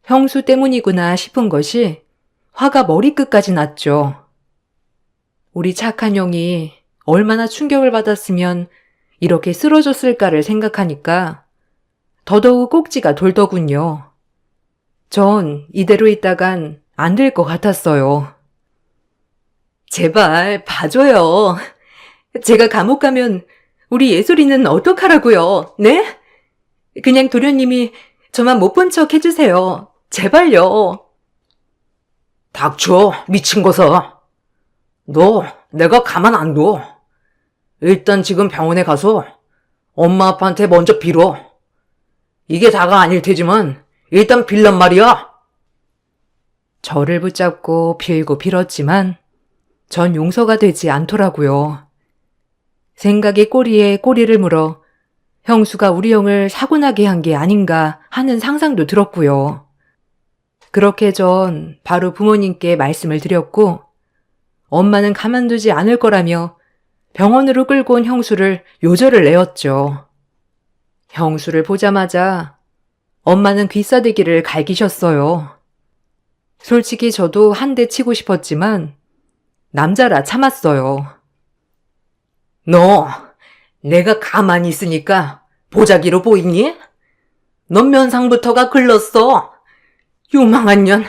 형수 때문이구나 싶은 것이 화가 머리끝까지 났죠. 우리 착한 형이 얼마나 충격을 받았으면 이렇게 쓰러졌을까를 생각하니까 더더욱 꼭지가 돌더군요. 전 이대로 있다간 안 될 것 같았어요. 제발 봐줘요. 제가 감옥 가면 우리 예솔이는 어떡하라고요? 네? 그냥 도련님이 저만 못 본 척 해주세요. 제발요. 닥쳐, 미친 거사. 너 내가 가만 안 둬. 일단 지금 병원에 가서 엄마 아빠한테 먼저 빌어. 이게 다가 아닐 테지만 일단 빌란 말이야. 저를 붙잡고 빌고 빌었지만 전 용서가 되지 않더라고요. 생각이 꼬리에 꼬리를 물어 형수가 우리 형을 사고 나게 한 게 아닌가 하는 상상도 들었고요. 그렇게 전 바로 부모님께 말씀을 드렸고 엄마는 가만두지 않을 거라며 병원으로 끌고 온 형수를 요절을 내었죠. 형수를 보자마자 엄마는 귀싸대기를 갈기셨어요. 솔직히 저도 한 대 치고 싶었지만 남자라 참았어요. 너 내가 가만히 있으니까 보자기로 보이니? 넌 면상부터가 글렀어. 요망한 년.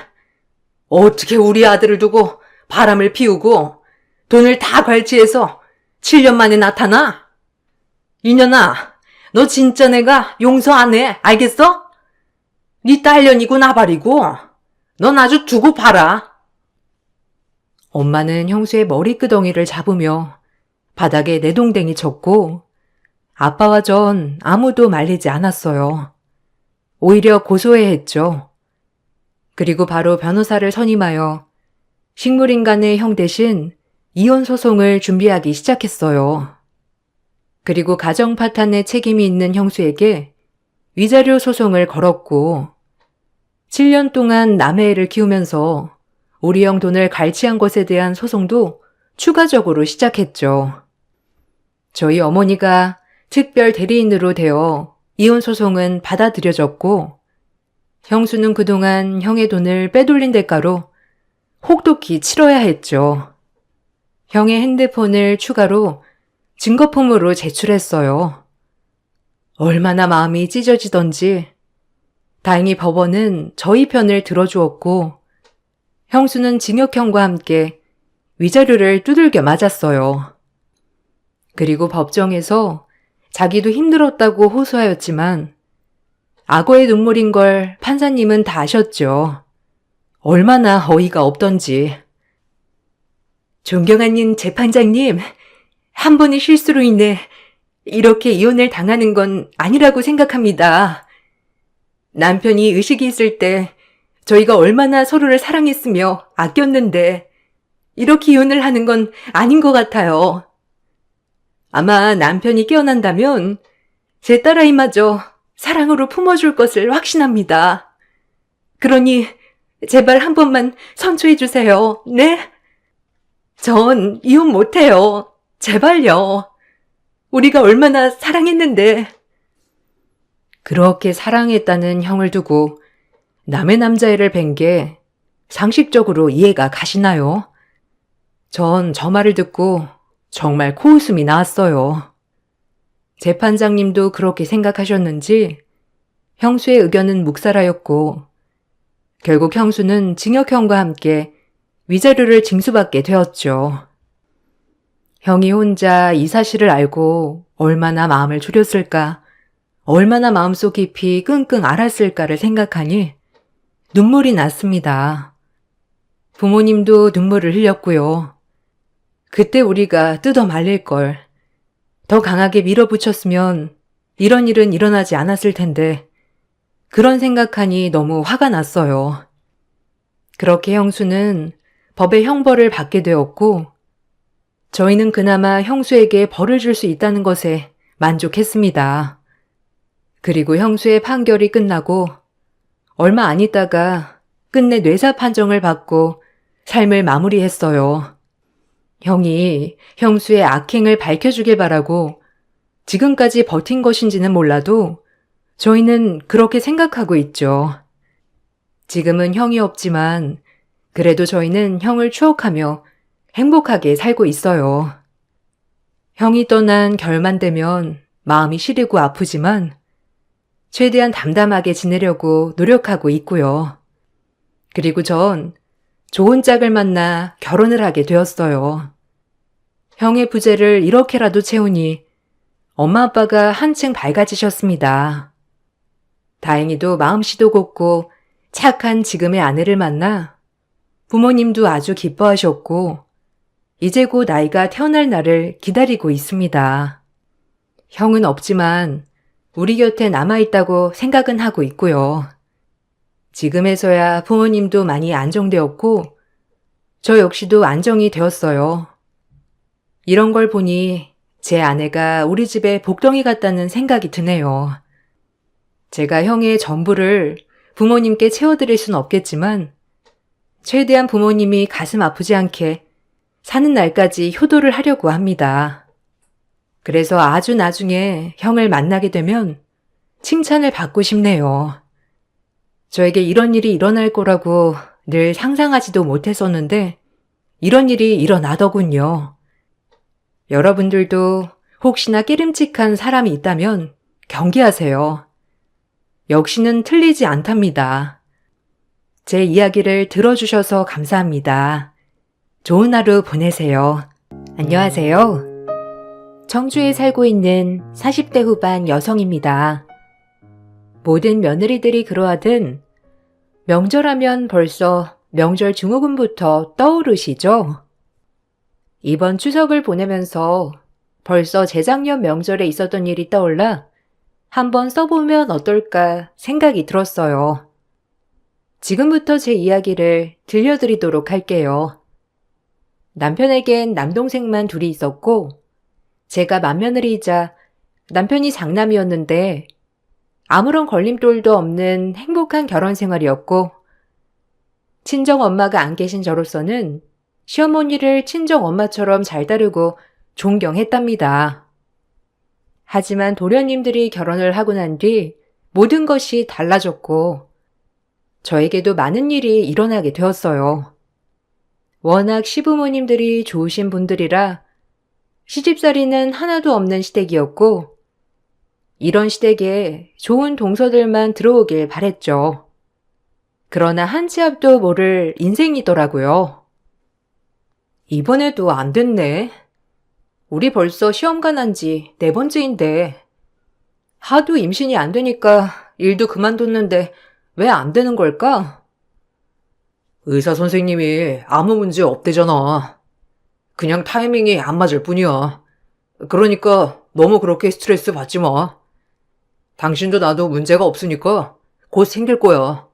어떻게 우리 아들을 두고 바람을 피우고 돈을 다 발치해서 7년 만에 나타나? 이년아, 너 진짜 내가 용서 안 해. 알겠어? 네 딸년이고 나발이고 넌 아주 두고 봐라. 엄마는 형수의 머리끄덩이를 잡으며 바닥에 내동댕이 쳤고 아빠와 전 아무도 말리지 않았어요. 오히려 고소해 했죠. 그리고 바로 변호사를 선임하여 식물인간의 형 대신 이혼 소송을 준비하기 시작했어요. 그리고 가정 파탄의 책임이 있는 형수에게 위자료 소송을 걸었고 7년 동안 남의 애를 키우면서 우리 형 돈을 갈취한 것에 대한 소송도 추가적으로 시작했죠. 저희 어머니가 특별 대리인으로 되어 이혼 소송은 받아들여졌고 형수는 그동안 형의 돈을 빼돌린 대가로 혹독히 치러야 했죠. 형의 핸드폰을 추가로 증거품으로 제출했어요. 얼마나 마음이 찢어지던지 다행히 법원은 저희 편을 들어주었고 형수는 징역형과 함께 위자료를 두들겨 맞았어요. 그리고 법정에서 자기도 힘들었다고 호소하였지만 악어의 눈물인 걸 판사님은 다 아셨죠. 얼마나 어이가 없던지. 존경하는 재판장님, 한 번의 실수로 인해 이렇게 이혼을 당하는 건 아니라고 생각합니다. 남편이 의식이 있을 때 저희가 얼마나 서로를 사랑했으며 아꼈는데 이렇게 이혼을 하는 건 아닌 것 같아요. 아마 남편이 깨어난다면 제 딸아이마저 사랑으로 품어줄 것을 확신합니다. 그러니 제발 한 번만 선처해 주세요. 네? 전 이혼 못해요. 제발요. 우리가 얼마나 사랑했는데. 그렇게 사랑했다는 형을 두고 남의 남자애를 뵌 게 상식적으로 이해가 가시나요? 전 저 말을 듣고 정말 코웃음이 나왔어요. 재판장님도 그렇게 생각하셨는지 형수의 의견은 묵살하였고 결국 형수는 징역형과 함께 위자료를 징수받게 되었죠. 형이 혼자 이 사실을 알고 얼마나 마음을 졸였을까, 얼마나 마음속 깊이 끙끙 앓았을까를 생각하니 눈물이 났습니다. 부모님도 눈물을 흘렸고요. 그때 우리가 뜯어 말릴 걸 더 강하게 밀어붙였으면 이런 일은 일어나지 않았을 텐데 그런 생각하니 너무 화가 났어요. 그렇게 형수는 법의 형벌을 받게 되었고 저희는 그나마 형수에게 벌을 줄 수 있다는 것에 만족했습니다. 그리고 형수의 판결이 끝나고 얼마 안 있다가 끝내 뇌사 판정을 받고 삶을 마무리했어요. 형이 형수의 악행을 밝혀주길 바라고 지금까지 버틴 것인지는 몰라도 저희는 그렇게 생각하고 있죠. 지금은 형이 없지만 그래도 저희는 형을 추억하며 행복하게 살고 있어요. 형이 떠난 결만 되면 마음이 시리고 아프지만 최대한 담담하게 지내려고 노력하고 있고요. 그리고 전 좋은 짝을 만나 결혼을 하게 되었어요. 형의 부재를 이렇게라도 채우니 엄마 아빠가 한층 밝아지셨습니다. 다행히도 마음씨도 곱고 착한 지금의 아내를 만나 부모님도 아주 기뻐하셨고 이제 곧 아이가 태어날 날을 기다리고 있습니다. 형은 없지만 우리 곁에 남아있다고 생각은 하고 있고요. 지금에서야 부모님도 많이 안정되었고 저 역시도 안정이 되었어요. 이런 걸 보니 제 아내가 우리 집에 복덩이 같다는 생각이 드네요. 제가 형의 전부를 부모님께 채워드릴 순 없겠지만 최대한 부모님이 가슴 아프지 않게 사는 날까지 효도를 하려고 합니다. 그래서 아주 나중에 형을 만나게 되면 칭찬을 받고 싶네요. 저에게 이런 일이 일어날 거라고 늘 상상하지도 못했었는데 이런 일이 일어나더군요. 여러분들도 혹시나 깨름칙한 사람이 있다면 경계하세요. 역시는 틀리지 않답니다. 제 이야기를 들어주셔서 감사합니다. 좋은 하루 보내세요. 안녕하세요. 청주에 살고 있는 40대 후반 여성입니다. 모든 며느리들이 그러하든 명절하면 벌써 명절 증후군부터 떠오르시죠? 이번 추석을 보내면서 벌써 재작년 명절에 있었던 일이 떠올라 한번 써보면 어떨까 생각이 들었어요. 지금부터 제 이야기를 들려드리도록 할게요. 남편에겐 남동생만 둘이 있었고 제가 맏며느리이자 남편이 장남이었는데 아무런 걸림돌도 없는 행복한 결혼 생활이었고 친정엄마가 안 계신 저로서는 시어머니를 친정엄마처럼 잘 다루고 존경했답니다. 하지만 도련님들이 결혼을 하고 난 뒤 모든 것이 달라졌고 저에게도 많은 일이 일어나게 되었어요. 워낙 시부모님들이 좋으신 분들이라 시집살이는 하나도 없는 시댁이었고 이런 시댁에 좋은 동서들만 들어오길 바랬죠. 그러나 한 치 앞도 모를 인생이더라고요. 이번에도 안 됐네. 우리 벌써 시험관 난 지 4번째인데 하도 임신이 안 되니까 일도 그만뒀는데 왜 안 되는 걸까? 의사 선생님이 아무 문제 없대잖아. 그냥 타이밍이 안 맞을 뿐이야. 그러니까 너무 그렇게 스트레스 받지 마. 당신도 나도 문제가 없으니까 곧 생길 거야.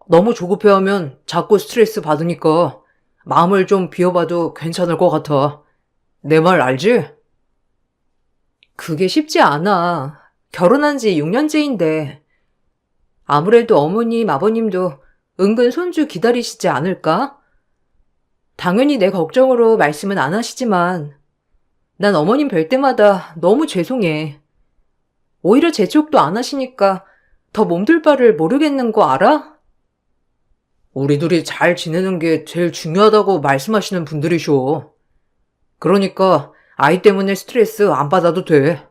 너무 조급해하면 자꾸 스트레스 받으니까 마음을 좀 비워봐도 괜찮을 것 같아. 내 말 알지? 그게 쉽지 않아. 결혼한 지 6년째인데 아무래도 어머님, 아버님도 은근 손주 기다리시지 않을까? 당연히 내 걱정으로 말씀은 안 하시지만 난 어머님 뵐 때마다 너무 죄송해. 오히려 재촉도 안 하시니까 더 몸둘 바를 모르겠는 거 알아? 우리 둘이 잘 지내는 게 제일 중요하다고 말씀하시는 분들이셔. 그러니까 아이 때문에 스트레스 안 받아도 돼.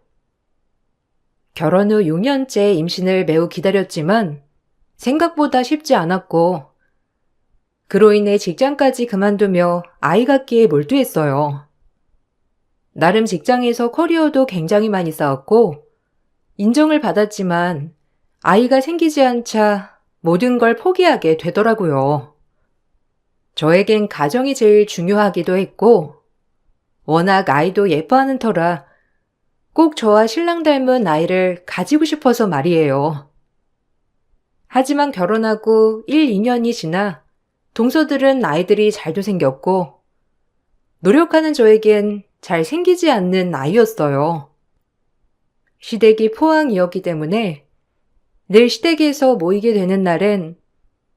결혼 후 6년째 임신을 매우 기다렸지만 생각보다 쉽지 않았고 그로 인해 직장까지 그만두며 아이 갖기에 몰두했어요. 나름 직장에서 커리어도 굉장히 많이 쌓았고 인정을 받았지만 아이가 생기지 않자 모든 걸 포기하게 되더라고요. 저에겐 가정이 제일 중요하기도 했고, 워낙 아이도 예뻐하는 터라 꼭 저와 신랑 닮은 아이를 가지고 싶어서 말이에요. 하지만 결혼하고 1, 2년이 지나 동서들은 아이들이 잘도 생겼고, 노력하는 저에겐 잘 생기지 않는 아이였어요. 시댁이 포항이었기 때문에 늘 시댁에서 모이게 되는 날엔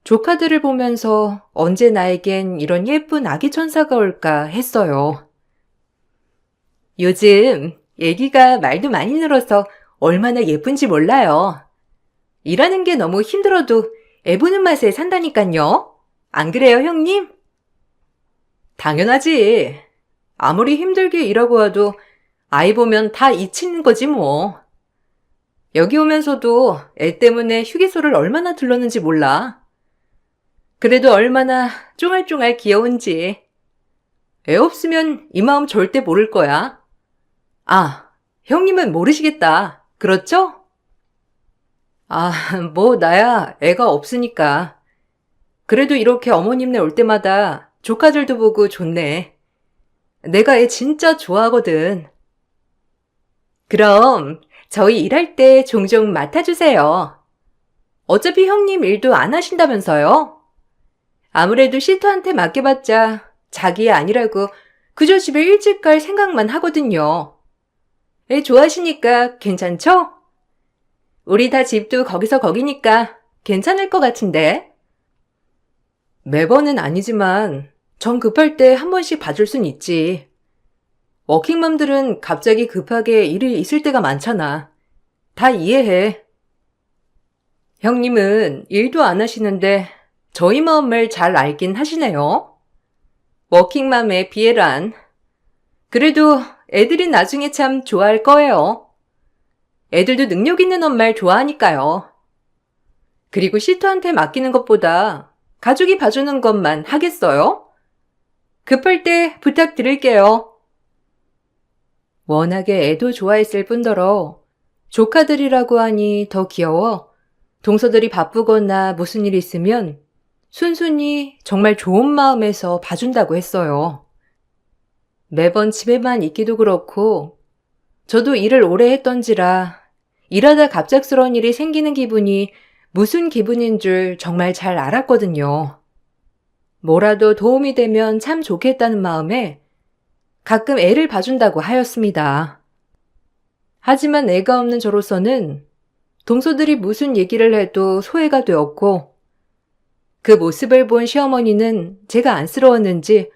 조카들을 보면서 언제 나에겐 이런 예쁜 아기 천사가 올까 했어요. 요즘 애기가 말도 많이 늘어서 얼마나 예쁜지 몰라요. 일하는 게 너무 힘들어도 애 보는 맛에 산다니깐요. 안 그래요, 형님? 당연하지. 아무리 힘들게 일하고 와도 아이 보면 다 잊히는 거지 뭐. 여기 오면서도 애 때문에 휴게소를 얼마나 들렀는지 몰라. 그래도 얼마나 쫑알쫑알 귀여운지. 애 없으면 이 마음 절대 모를 거야. 아, 형님은 모르시겠다. 그렇죠? 아, 뭐 나야 애가 없으니까. 그래도 이렇게 어머님네 올 때마다 조카들도 보고 좋네. 내가 애 진짜 좋아하거든. 그럼 저희 일할 때 종종 맡아주세요. 어차피 형님 일도 안 하신다면서요? 아무래도 시터한테 맡겨봤자 자기 아니라고 그저 집에 일찍 갈 생각만 하거든요. 애 좋아하시니까 괜찮죠? 우리 다 집도 거기서 거기니까 괜찮을 것 같은데. 매번은 아니지만 정 급할 때 한 번씩 봐줄 순 있지. 워킹맘들은 갑자기 급하게 일이 있을 때가 많잖아. 다 이해해. 형님은 일도 안 하시는데 저희 마음을 잘 알긴 하시네요. 워킹맘의 비애란. 그래도 애들이 나중에 참 좋아할 거예요. 애들도 능력 있는 엄마를 좋아하니까요. 그리고 시터한테 맡기는 것보다 가족이 봐주는 것만 하겠어요? 급할 때 부탁드릴게요. 워낙에 애도 좋아했을 뿐더러 조카들이라고 하니 더 귀여워 동서들이 바쁘거나 무슨 일 있으면 순순히 정말 좋은 마음에서 봐준다고 했어요. 매번 집에만 있기도 그렇고 저도 일을 오래 했던지라 일하다 갑작스러운 일이 생기는 기분이 무슨 기분인 줄 정말 잘 알았거든요. 뭐라도 도움이 되면 참 좋겠다는 마음에 가끔 애를 봐준다고 하였습니다. 하지만 애가 없는 저로서는 동서들이 무슨 얘기를 해도 소외가 되었고 그 모습을 본 시어머니는 제가 안쓰러웠는지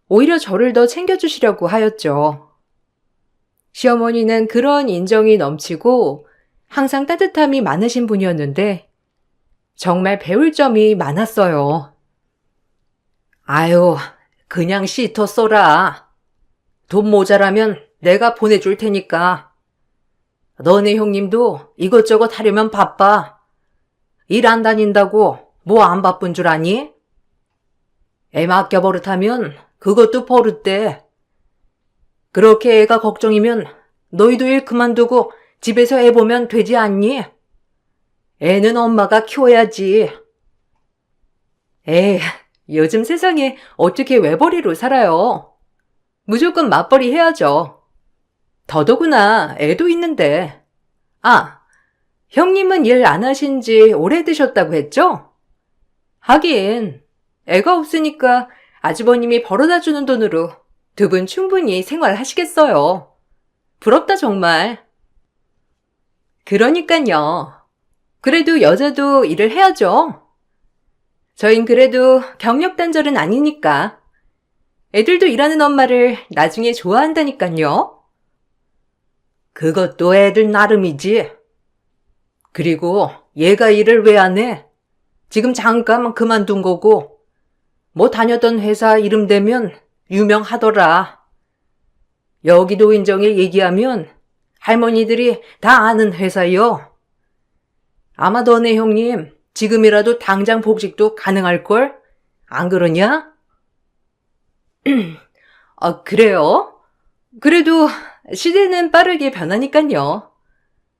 오히려 저를 더 챙겨주시려고 하였죠. 시어머니는 그런 인정이 넘치고 항상 따뜻함이 많으신 분이었는데 정말 배울 점이 많았어요. 아유, 그냥 시터 써라. 돈 모자라면 내가 보내줄 테니까. 너네 형님도 이것저것 하려면 바빠. 일 안 다닌다고 뭐 안 바쁜 줄 아니? 애 맡겨 버릇하면 그것도 버릇돼. 그렇게 애가 걱정이면 너희도 일 그만두고 집에서 애 보면 되지 않니? 애는 엄마가 키워야지. 에이, 요즘 세상에 어떻게 외벌이로 살아요? 무조건 맞벌이 해야죠. 더더구나 애도 있는데. 아, 형님은 일 안 하신 지 오래되셨다고 했죠? 하긴 애가 없으니까 아주버님이 벌어다 주는 돈으로 두 분 충분히 생활하시겠어요. 부럽다 정말. 그러니깐요. 그래도 여자도 일을 해야죠. 저흰 그래도 경력 단절은 아니니까. 애들도 일하는 엄마를 나중에 좋아한다니깐요. 그것도 애들 나름이지. 그리고 얘가 일을 왜 안 해? 지금 잠깐 그만둔 거고 뭐 다녔던 회사 이름 대면 유명하더라. 여기도 인정에 얘기하면 할머니들이 다 아는 회사요. 아마 너네 형님 지금이라도 당장 복직도 가능할걸? 안 그러냐? 아, 그래요? 그래도 시대는 빠르게 변하니깐요.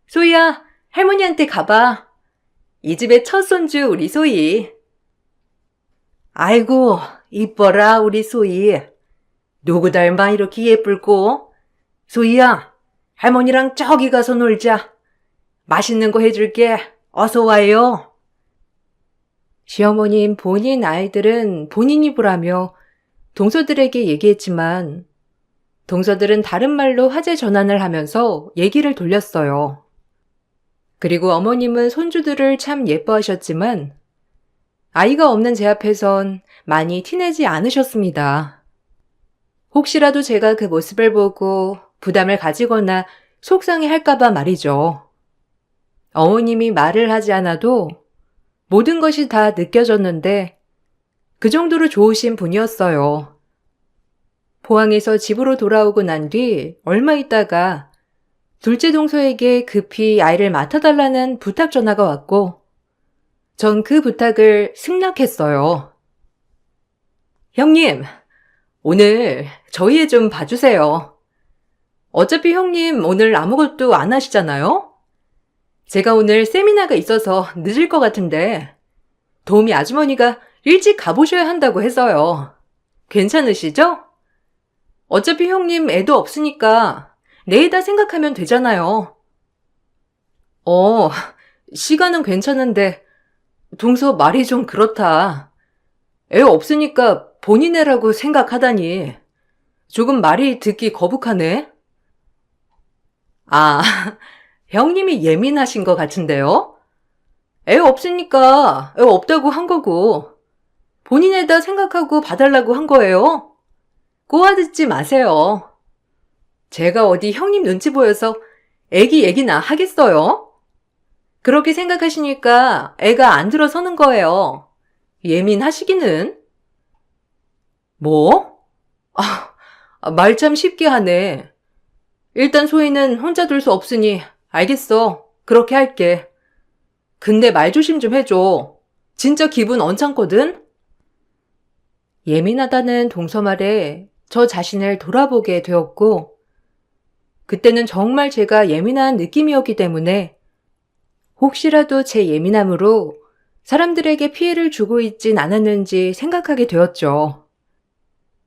소희야, 할머니한테 가봐. 이 집의 첫 손주 우리 소희. 아이고, 이뻐라 우리 소희. 누구 닮아 이렇게 예쁠꼬? 소희야, 할머니랑 저기 가서 놀자. 맛있는 거 해줄게. 어서 와요. 시어머님 본인 아이들은 본인이 보라며 동서들에게 얘기했지만 동서들은 다른 말로 화제 전환을 하면서 얘기를 돌렸어요. 그리고 어머님은 손주들을 참 예뻐하셨지만 아이가 없는 제 앞에선 많이 티내지 않으셨습니다. 혹시라도 제가 그 모습을 보고 부담을 가지거나 속상해할까봐 말이죠. 어머님이 말을 하지 않아도 모든 것이 다 느껴졌는데 그 정도로 좋으신 분이었어요. 포항에서 집으로 돌아오고 난 뒤 얼마 있다가 둘째 동서에게 급히 아이를 맡아달라는 부탁 전화가 왔고 전 그 부탁을 승낙했어요. 형님, 오늘 저희 애 좀 봐주세요. 어차피 형님 오늘 아무것도 안 하시잖아요? 제가 오늘 세미나가 있어서 늦을 것 같은데 도우미 아주머니가 일찍 가보셔야 한다고 해서요. 괜찮으시죠? 어차피 형님 애도 없으니까 내일다 생각하면 되잖아요. 시간은 괜찮은데 동서 말이 좀 그렇다. 애 없으니까 본인 애라고 생각하다니 조금 말이 듣기 거북하네. 아, 형님이 예민하신 것 같은데요? 애 없으니까 애 없다고 한 거고 본인 애다 생각하고 봐달라고 한 거예요. 꼬아듣지 마세요. 제가 어디 형님 눈치 보여서 애기 얘기나 하겠어요? 그렇게 생각하시니까 애가 안 들어서는 거예요. 예민하시기는. 뭐? 말 참 쉽게 하네. 일단 소희는 혼자 둘 수 없으니 알겠어. 그렇게 할게. 근데 말 조심 좀 해줘. 진짜 기분 언짢거든? 예민하다는 동서 말에 저 자신을 돌아보게 되었고 그때는 정말 제가 예민한 느낌이었기 때문에 혹시라도 제 예민함으로 사람들에게 피해를 주고 있진 않았는지 생각하게 되었죠.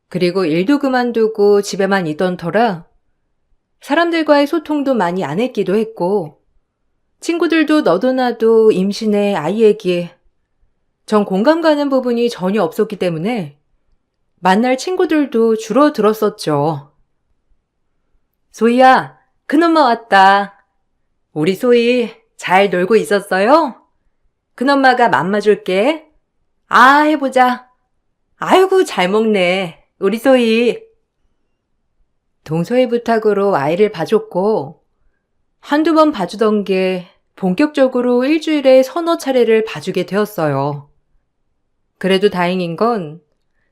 그리고 일도 그만두고 집에만 있던 터라 사람들과의 소통도 많이 안 했기도 했고 친구들도 너도나도 임신해 아이 얘기에 전 공감 가는 부분이 전혀 없었기 때문에 만날 친구들도 줄어들었었죠. 소희야, 큰엄마 왔다. 우리 소희 잘 놀고 있었어요? 큰엄마가 맘마 줄게. 해보자. 아이고 잘 먹네. 우리 소희. 동서의 부탁으로 아이를 봐줬고 한두 번 봐주던 게 본격적으로 일주일에 서너 차례를 봐주게 되었어요. 그래도 다행인 건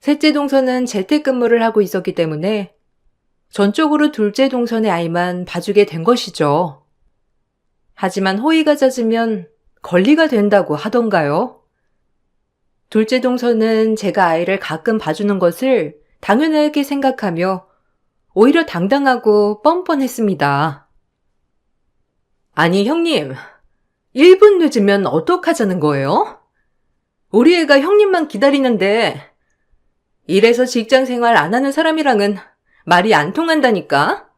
셋째 동서는 재택근무를 하고 있었기 때문에 전적으로 둘째 동선의 아이만 봐주게 된 것이죠. 하지만 호의가 잦으면 권리가 된다고 하던가요? 둘째 동서는 제가 아이를 가끔 봐주는 것을 당연하게 생각하며 오히려 당당하고 뻔뻔했습니다. 아니 형님, 1분 늦으면 어떡하자는 거예요? 우리 애가 형님만 기다리는데 이래서 직장 생활 안 하는 사람이랑은 말이 안 통한다니까?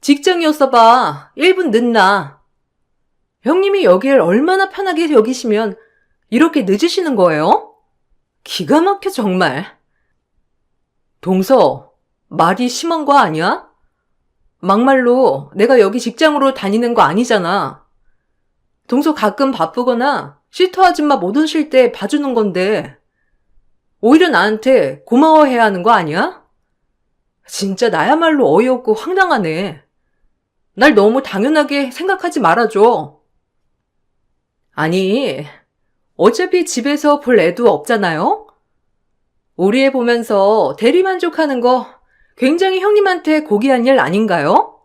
직장이었어 봐. 1분 늦나. 형님이 여길 얼마나 편하게 여기시면 이렇게 늦으시는 거예요? 기가 막혀 정말. 동서, 말이 심한 거 아니야? 막말로 내가 여기 직장으로 다니는 거 아니잖아. 동서 가끔 바쁘거나 시터 아줌마 못 오실 때 봐주는 건데 오히려 나한테 고마워해야 하는 거 아니야? 진짜 나야말로 어이없고 황당하네. 날 너무 당연하게 생각하지 말아줘. 아니, 어차피 집에서 볼 애도 없잖아요? 우리 애 보면서 대리만족하는 거 굉장히 형님한테 고귀한 일 아닌가요?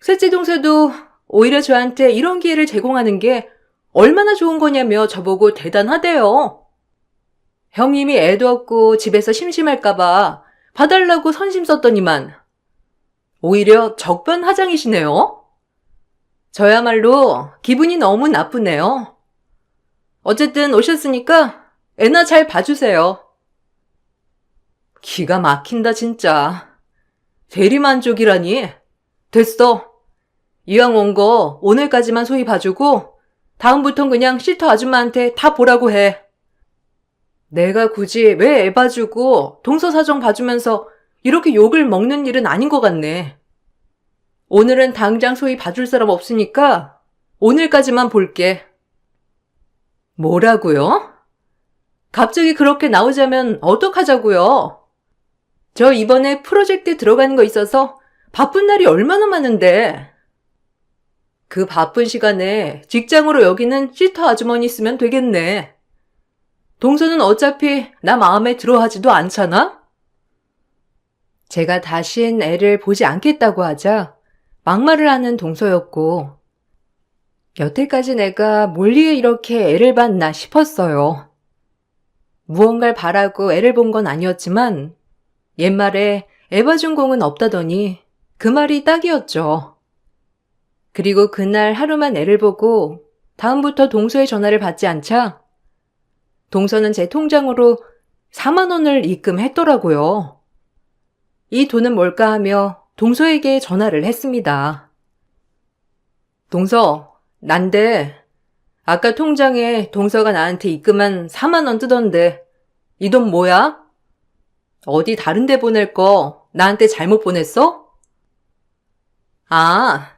셋째 동서도 오히려 저한테 이런 기회를 제공하는 게 얼마나 좋은 거냐며 저보고 대단하대요. 형님이 애도 없고 집에서 심심할까봐 봐달라고 선심 썼더니만 오히려 적반하장이시네요. 저야말로 기분이 너무 나쁘네요. 어쨌든 오셨으니까 애나 잘 봐주세요. 기가 막힌다 진짜. 대리만족이라니. 됐어. 이왕 온 거 오늘까지만 소위 봐주고 다음부턴 그냥 시터 아줌마한테 다 보라고 해. 내가 굳이 왜 애 봐주고 동서사정 봐주면서 이렇게 욕을 먹는 일은 아닌 것 같네. 오늘은 당장 소위 봐줄 사람 없으니까 오늘까지만 볼게. 뭐라고요? 갑자기 그렇게 나오자면 어떡하자고요? 저 이번에 프로젝트 들어가는 거 있어서 바쁜 날이 얼마나 많은데. 그 바쁜 시간에 직장으로 여기는 시터 아주머니 쓰면 되겠네. 동서는 어차피 나 마음에 들어 하지도 않잖아? 제가 다신 애를 보지 않겠다고 하자 막말을 하는 동서였고, 여태까지 내가 뭘 위해 이렇게 애를 봤나 싶었어요. 무언가를 바라고 애를 본 건 아니었지만 옛말에 애 봐준 공은 없다더니 그 말이 딱이었죠. 그리고 그날 하루만 애를 보고 다음부터 동서의 전화를 받지 않자 동서는 제 통장으로 4만 원을 입금했더라고요. 이 돈은 뭘까 하며 동서에게 전화를 했습니다. 동서, 난데 아까 통장에 동서가 나한테 입금한 4만 원 뜨던데 이 돈 뭐야? 어디 다른 데 보낼 거 나한테 잘못 보냈어? 아,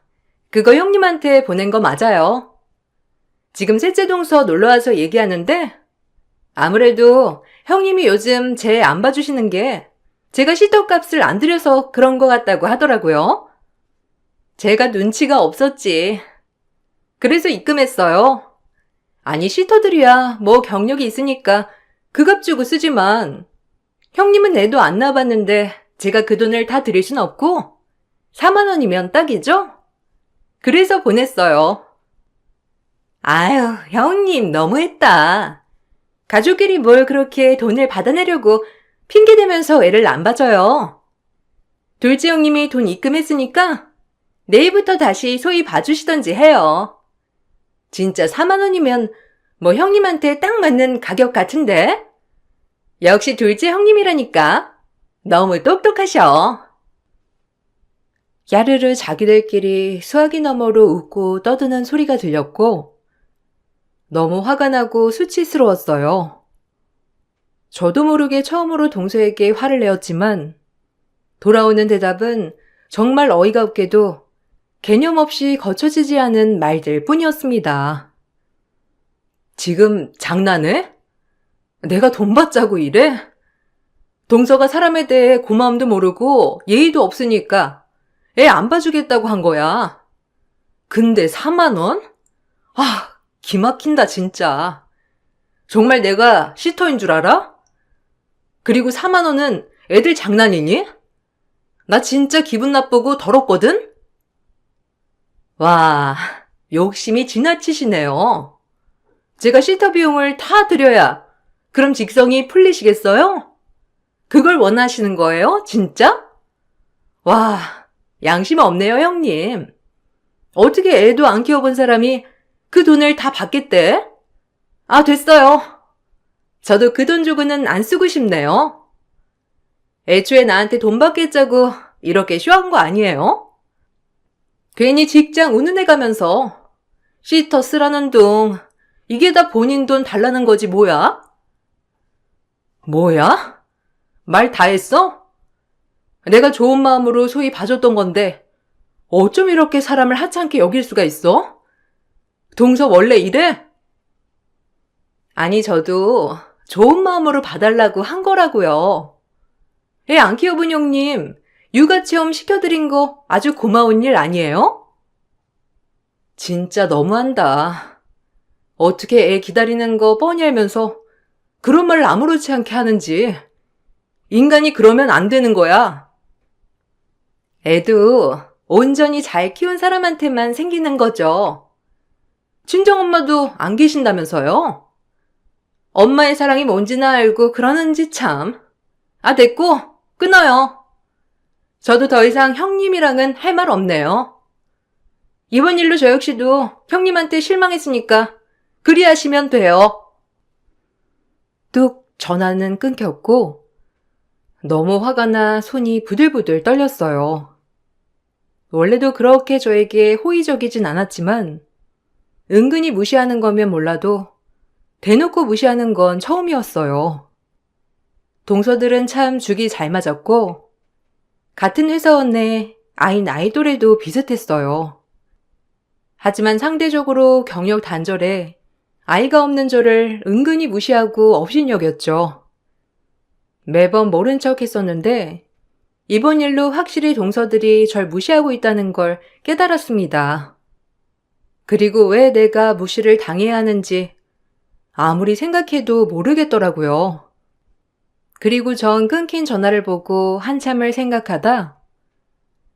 그거 형님한테 보낸 거 맞아요. 지금 셋째 동서 놀러와서 얘기하는데 아무래도 형님이 요즘 제 안 봐주시는 게 제가 시터값을 안 들여서 그런 거 같다고 하더라고요. 제가 눈치가 없었지. 그래서 입금했어요. 아니 시터들이야 뭐 경력이 있으니까 그 값 주고 쓰지만 형님은 애도 안 낳아봤는데 제가 그 돈을 다 드릴 순 없고 4만 원이면 딱이죠? 그래서 보냈어요. 아유, 형님 너무했다. 가족끼리 뭘 그렇게 돈을 받아내려고 핑계대면서 애를 안 봐줘요. 둘째 형님이 돈 입금했으니까 내일부터 다시 소위 봐주시던지 해요. 진짜 4만 원이면 뭐 형님한테 딱 맞는 가격 같은데? 역시 둘째 형님이라니까. 너무 똑똑하셔. 야르르 자기들끼리 수화기 너머로 웃고 떠드는 소리가 들렸고 너무 화가 나고 수치스러웠어요. 저도 모르게 처음으로 동서에게 화를 내었지만 돌아오는 대답은 정말 어이가 없게도 개념 없이 거쳐지지 않은 말들 뿐이었습니다. 지금 장난해? 내가 돈 받자고 이래? 동서가 사람에 대해 고마움도 모르고 예의도 없으니까 애 안 봐주겠다고 한 거야. 근데 4만 원? 아, 기막힌다 진짜. 정말 내가 시터인 줄 알아? 그리고 4만 원은 애들 장난이니? 나 진짜 기분 나쁘고 더럽거든? 와, 욕심이 지나치시네요. 제가 시터 비용을 다 드려야 그럼 직성이 풀리시겠어요? 그걸 원하시는 거예요? 진짜? 와, 양심 없네요, 형님. 어떻게 애도 안 키워본 사람이 그 돈을 다 받겠대? 아, 됐어요. 저도 그 돈 주고는 안 쓰고 싶네요. 애초에 나한테 돈 받겠자고 이렇게 쇼한 거 아니에요? 괜히 직장 운운해 가면서 시터 쓰라는 둥, 이게 다 본인 돈 달라는 거지 뭐야? 뭐야? 말 다 했어? 내가 좋은 마음으로 소위 봐줬던 건데 어쩜 이렇게 사람을 하찮게 여길 수가 있어? 동서 원래 이래? 아니 저도 좋은 마음으로 봐달라고 한 거라고요. 애 안 키워본 형님 육아체험 시켜드린 거 아주 고마운 일 아니에요? 진짜 너무한다. 어떻게 애 기다리는 거 뻔히 알면서 그런 말을 아무렇지 않게 하는지. 인간이 그러면 안 되는 거야. 애도 온전히 잘 키운 사람한테만 생기는 거죠. 친정엄마도 안 계신다면서요? 엄마의 사랑이 뭔지나 알고 그러는지 참. 아, 됐고 끊어요. 저도 더 이상 형님이랑은 할 말 없네요. 이번 일로 저 역시도 형님한테 실망했으니까 그리하시면 돼요. 뚝 전화는 끊겼고 너무 화가 나 손이 부들부들 떨렸어요. 원래도 그렇게 저에게 호의적이진 않았지만 은근히 무시하는 거면 몰라도 대놓고 무시하는 건 처음이었어요. 동서들은 참 죽이 잘 맞았고 같은 회사원 내 아이 나이 또래도 비슷했어요. 하지만 상대적으로 경력 단절에 아이가 없는 저를 은근히 무시하고 업신여겼죠. 매번 모른 척 했었는데 이번 일로 확실히 동서들이 절 무시하고 있다는 걸 깨달았습니다. 그리고 왜 내가 무시를 당해야 하는지 아무리 생각해도 모르겠더라고요. 그리고 전 끊긴 전화를 보고 한참을 생각하다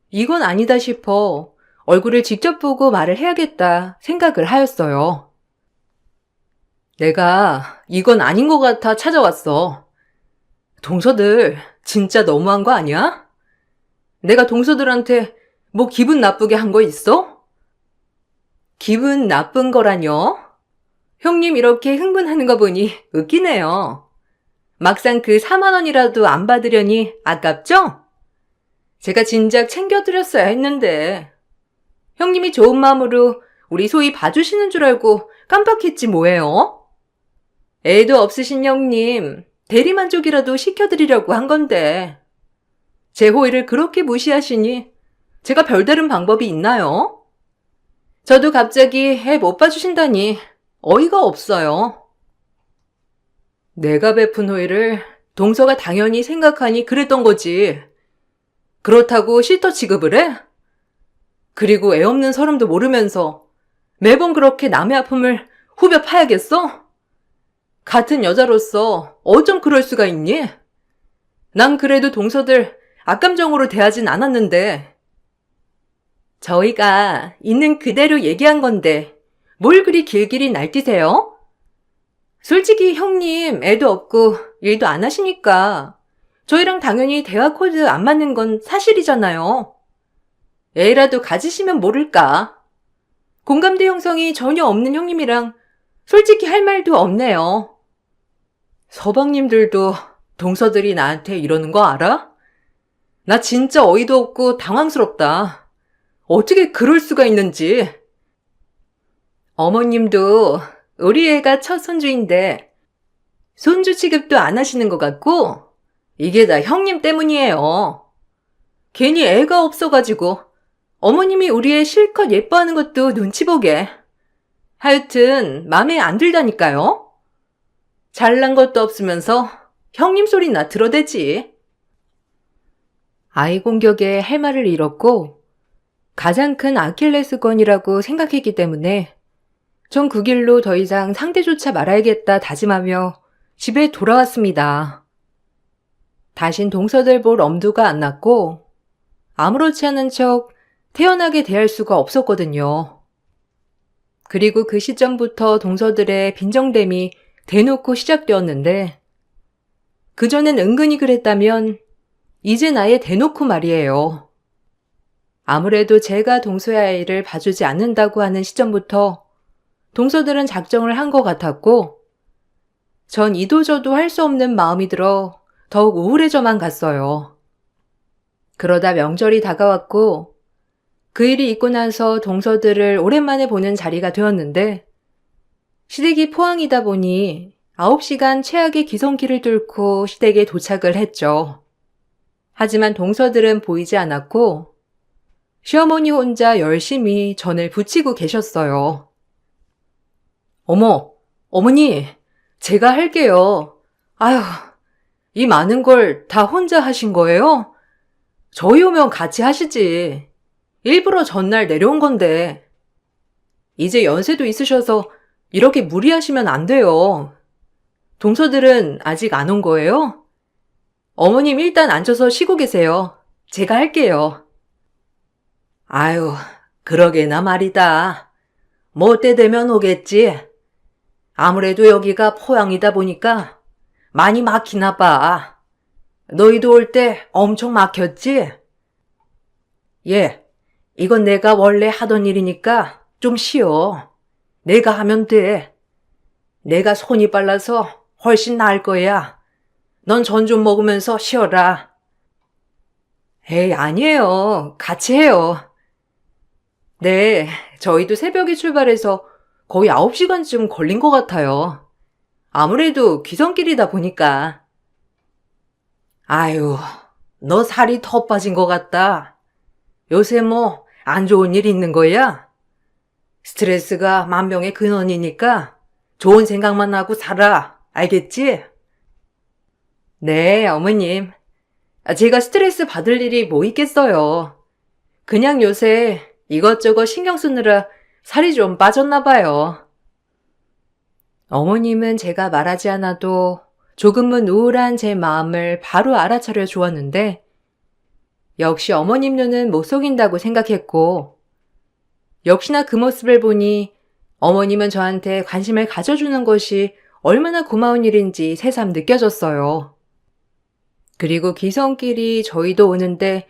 이건 아니다 싶어 얼굴을 직접 보고 말을 해야겠다 생각을 하였어요. 내가 이건 아닌 것 같아 찾아왔어. 동서들 진짜 너무한 거 아니야? 내가 동서들한테 뭐 기분 나쁘게 한 거 있어? 기분 나쁜 거라뇨? 형님 이렇게 흥분하는 거 보니 웃기네요. 막상 그 4만 원이라도 안 받으려니 아깝죠? 제가 진작 챙겨드렸어야 했는데 형님이 좋은 마음으로 우리 소희 봐주시는 줄 알고 깜빡했지 뭐예요? 애도 없으신 형님 대리만족이라도 시켜드리려고 한 건데 제 호의를 그렇게 무시하시니 제가 별다른 방법이 있나요? 저도 갑자기 애 못 봐주신다니 어이가 없어요. 내가 베푼 호의를 동서가 당연히 생각하니 그랬던 거지. 그렇다고 시터 취급을 해? 그리고 애 없는 서름도 모르면서 매번 그렇게 남의 아픔을 후벼 파야겠어? 같은 여자로서 어쩜 그럴 수가 있니? 난 그래도 동서들 악감정으로 대하진 않았는데. 저희가 있는 그대로 얘기한 건데 뭘 그리 길길이 날뛰세요? 솔직히 형님 애도 없고 일도 안 하시니까 저희랑 당연히 대화 코드 안 맞는 건 사실이잖아요. 애라도 가지시면 모를까. 공감대 형성이 전혀 없는 형님이랑 솔직히 할 말도 없네요. 서방님들도 동서들이 나한테 이러는 거 알아? 나 진짜 어이도 없고 당황스럽다. 어떻게 그럴 수가 있는지. 어머님도 우리 애가 첫 손주인데 손주 취급도 안 하시는 것 같고 이게 다 형님 때문이에요. 괜히 애가 없어가지고 어머님이 우리 애 실컷 예뻐하는 것도 눈치 보게. 하여튼 맘에 안 들다니까요. 잘난 것도 없으면서 형님 소리나 들어대지. 아이 공격에 할 말을 잃었고 가장 큰 아킬레스건이라고 생각했기 때문에 전 그 길로 더 이상 상대조차 말아야겠다 다짐하며 집에 돌아왔습니다. 다신 동서들 볼 엄두가 안 났고 아무렇지 않은 척 태연하게 대할 수가 없었거든요. 그리고 그 시점부터 동서들의 빈정됨이 대놓고 시작되었는데 그전엔 은근히 그랬다면 이젠 아예 대놓고 말이에요. 아무래도 제가 동서의 아이를 봐주지 않는다고 하는 시점부터 동서들은 작정을 한 것 같았고 전 이도저도 할 수 없는 마음이 들어 더욱 우울해져만 갔어요. 그러다 명절이 다가왔고 그 일이 있고 나서 동서들을 오랜만에 보는 자리가 되었는데 시댁이 포항이다 보니 9시간 최악의 기성길을 뚫고 시댁에 도착을 했죠. 하지만 동서들은 보이지 않았고 시어머니 혼자 열심히 전을 부치고 계셨어요. 어머, 어머니, 제가 할게요. 아휴, 이 많은 걸 다 혼자 하신 거예요? 저희 오면 같이 하시지. 일부러 전날 내려온 건데. 이제 연세도 있으셔서 이렇게 무리하시면 안 돼요. 동서들은 아직 안 온 거예요? 어머님 일단 앉아서 쉬고 계세요. 제가 할게요. 아유, 그러게나 말이다. 뭐 때 되면 오겠지. 아무래도 여기가 포항이다 보니까 많이 막히나 봐. 너희도 올 때 엄청 막혔지? 예, 이건 내가 원래 하던 일이니까 좀 쉬어. 내가 하면 돼. 내가 손이 빨라서 훨씬 나을 거야. 넌 전 좀 먹으면서 쉬어라. 에이, 아니에요. 같이 해요. 네, 저희도 새벽에 출발해서 거의 9시간쯤 걸린 것 같아요. 아무래도 귀성길이다 보니까. 아유, 너 살이 더 빠진 것 같다. 요새 뭐 안 좋은 일 있는 거야? 스트레스가 만병의 근원이니까 좋은 생각만 하고 살아. 알겠지? 네, 어머님. 제가 스트레스 받을 일이 뭐 있겠어요. 그냥 요새 이것저것 신경 쓰느라 살이 좀 빠졌나 봐요. 어머님은 제가 말하지 않아도 조금은 우울한 제 마음을 바로 알아차려 주었는데, 역시 어머님 눈은 못 속인다고 생각했고, 역시나 그 모습을 보니 어머님은 저한테 관심을 가져주는 것이 얼마나 고마운 일인지 새삼 느껴졌어요. 그리고 귀성길이 저희도 오는데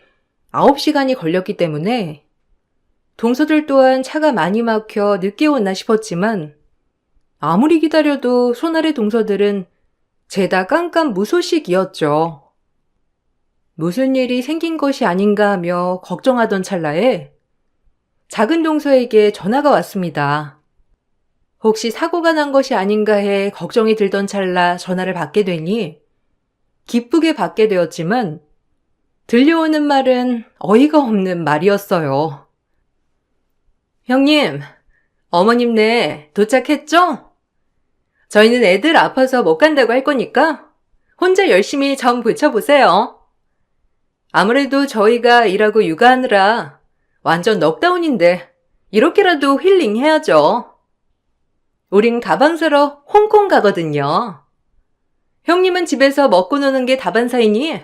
9시간이 걸렸기 때문에 동서들 또한 차가 많이 막혀 늦게 오나 싶었지만, 아무리 기다려도 손아래 동서들은 죄다 깜깜무소식이었죠. 무슨 일이 생긴 것이 아닌가 하며 걱정하던 찰나에 작은 동서에게 전화가 왔습니다. 혹시 사고가 난 것이 아닌가 해 걱정이 들던 찰나 전화를 받게 되니 기쁘게 받게 되었지만 들려오는 말은 어이가 없는 말이었어요. 형님, 어머님네 도착했죠? 저희는 애들 아파서 못 간다고 할 거니까 혼자 열심히 점 붙여보세요. 아무래도 저희가 일하고 육아하느라 완전 넉다운인데 이렇게라도 힐링해야죠. 우린 가방 사러 홍콩 가거든요. 형님은 집에서 먹고 노는 게 다반사이니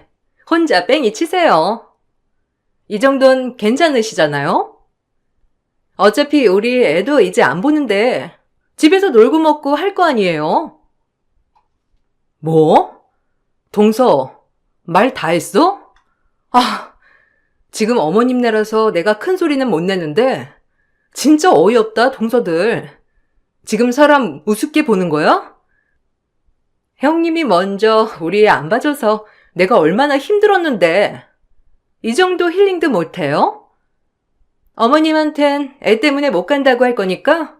혼자 뺑이 치세요. 이 정도는 괜찮으시잖아요? 어차피 우리 애도 이제 안 보는데 집에서 놀고 먹고 할 거 아니에요? 뭐? 동서, 말 다 했어? 아, 지금 어머님네라서 내가 큰 소리는 못 내는데 진짜 어이없다, 동서들. 지금 사람 우습게 보는 거야? 형님이 먼저 우리 애 안 봐줘서 내가 얼마나 힘들었는데 이 정도 힐링도 못해요? 어머님한텐 애 때문에 못 간다고 할 거니까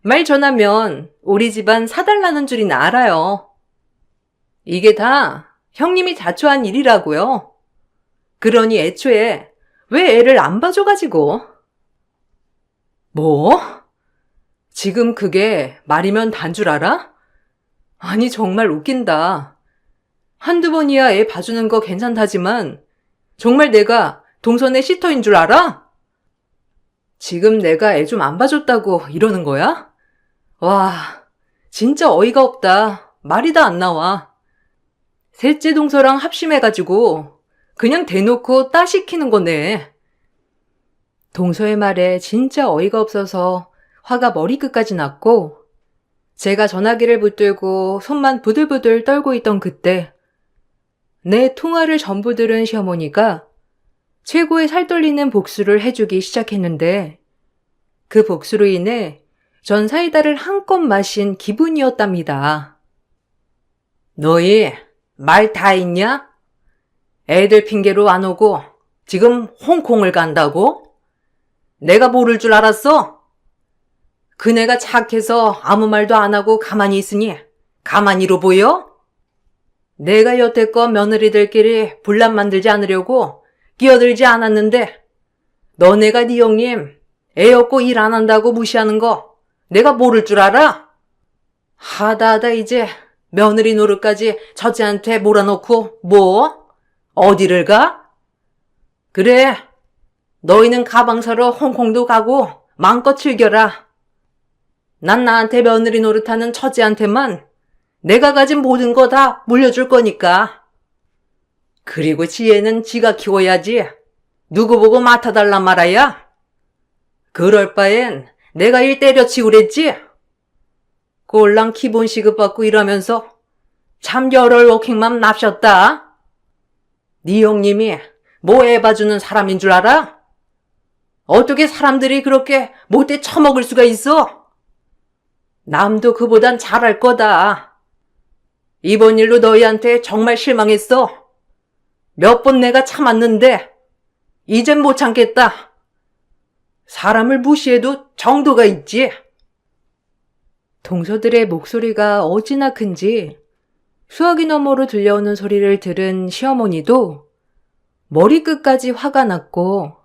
말 전하면 우리 집안 사달라는 줄이나 알아요. 이게 다 형님이 자초한 일이라고요. 그러니 애초에 왜 애를 안 봐줘가지고. 뭐? 지금 그게 말이면 단 줄 알아? 아니 정말 웃긴다. 한두 번이야 애 봐주는 거 괜찮다지만 정말 내가 동선의 시터인 줄 알아? 지금 내가 애 좀 안 봐줬다고 이러는 거야? 와, 진짜 어이가 없다. 말이 다 안 나와. 셋째 동서랑 합심해가지고 그냥 대놓고 따시키는 거네. 동서의 말에 진짜 어이가 없어서 화가 머리끝까지 났고, 제가 전화기를 붙들고 손만 부들부들 떨고 있던 그때 내 통화를 전부 들은 시어머니가 최고의 살떨리는 복수를 해주기 시작했는데, 그 복수로 인해 전 사이다를 한껏 마신 기분이었답니다. 너희 말 다 있냐? 애들 핑계로 안 오고 지금 홍콩을 간다고? 내가 모를 줄 알았어? 그네가 착해서 아무 말도 안 하고 가만히 있으니 가만히로 보여? 내가 여태껏 며느리들끼리 분란 만들지 않으려고 끼어들지 않았는데 너네가 네 형님 애 없고 일 안 한다고 무시하는 거 내가 모를 줄 알아? 하다 이제 며느리 노릇까지 첫째한테 몰아놓고 뭐? 어디를 가? 그래, 너희는 가방 사러 홍콩도 가고 마음껏 즐겨라. 난 나한테 며느리 노릇하는 첫째한테만 내가 가진 모든 거 다 물려줄 거니까. 그리고 지혜는 지가 키워야지. 누구 보고 맡아달란 말아야? 그럴 바엔 내가 일 때려치고 그랬지? 꼴랑 기본 시급 받고 일하면서 참 열흘 워킹맘 납셨다. 네 형님이 뭐 애 봐주는 사람인 줄 알아? 어떻게 사람들이 그렇게 못돼 처먹을 수가 있어? 남도 그보단 잘할 거다. 이번 일로 너희한테 정말 실망했어. 몇 번 내가 참았는데 이젠 못 참겠다. 사람을 무시해도 정도가 있지. 동서들의 목소리가 어찌나 큰지 수화기 너머로 들려오는 소리를 들은 시어머니도 머리끝까지 화가 났고,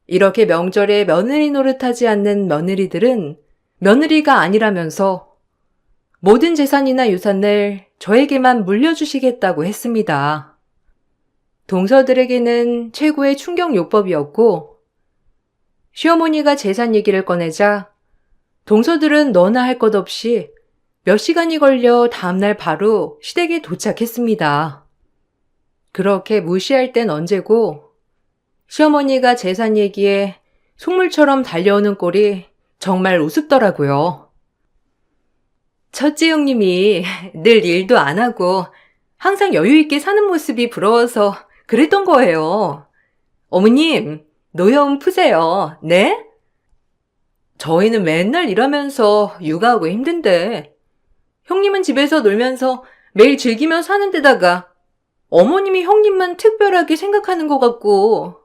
이렇게 명절에 며느리 노릇하지 않는 며느리들은 며느리가 아니라면서 모든 재산이나 유산을 저에게만 물려주시겠다고 했습니다. 동서들에게는 최고의 충격요법이었고, 시어머니가 재산 얘기를 꺼내자 동서들은 너나 할 것 없이 몇 시간이 걸려 다음날 바로 시댁에 도착했습니다. 그렇게 무시할 땐 언제고, 시어머니가 재산 얘기에 속물처럼 달려오는 꼴이 정말 우습더라고요. 첫째 형님이 늘 일도 안 하고 항상 여유 있게 사는 모습이 부러워서 그랬던 거예요. 어머님, 노여움 푸세요. 네? 저희는 맨날 일하면서 육아하고 힘든데 형님은 집에서 놀면서 매일 즐기며 사는 데다가 어머님이 형님만 특별하게 생각하는 것 같고,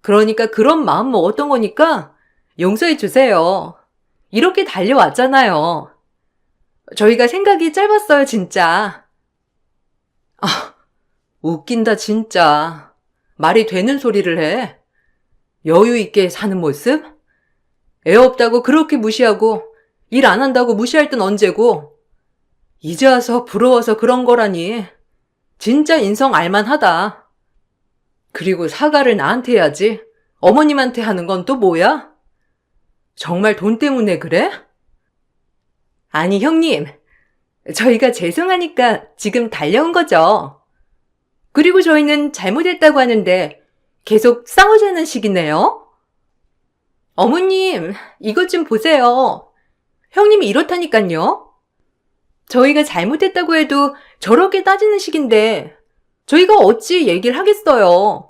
그러니까 그런 마음 먹었던 거니까 용서해 주세요. 이렇게 달려왔잖아요. 저희가 생각이 짧았어요, 진짜. 아, 웃긴다, 진짜. 말이 되는 소리를 해. 여유 있게 사는 모습? 애 없다고 그렇게 무시하고 일 안 한다고 무시할 땐 언제고, 이제 와서 부러워서 그런 거라니. 진짜 인성 알만하다. 그리고 사과를 나한테 해야지 어머님한테 하는 건 또 뭐야? 정말 돈 때문에 그래? 아니 형님, 저희가 죄송하니까 지금 달려온 거죠. 그리고 저희는 잘못했다고 하는데 계속 싸우자는 식이네요. 어머님, 이것 좀 보세요. 형님이 이렇다니깐요. 저희가 잘못했다고 해도 저렇게 따지는 식인데 저희가 어찌 얘기를 하겠어요.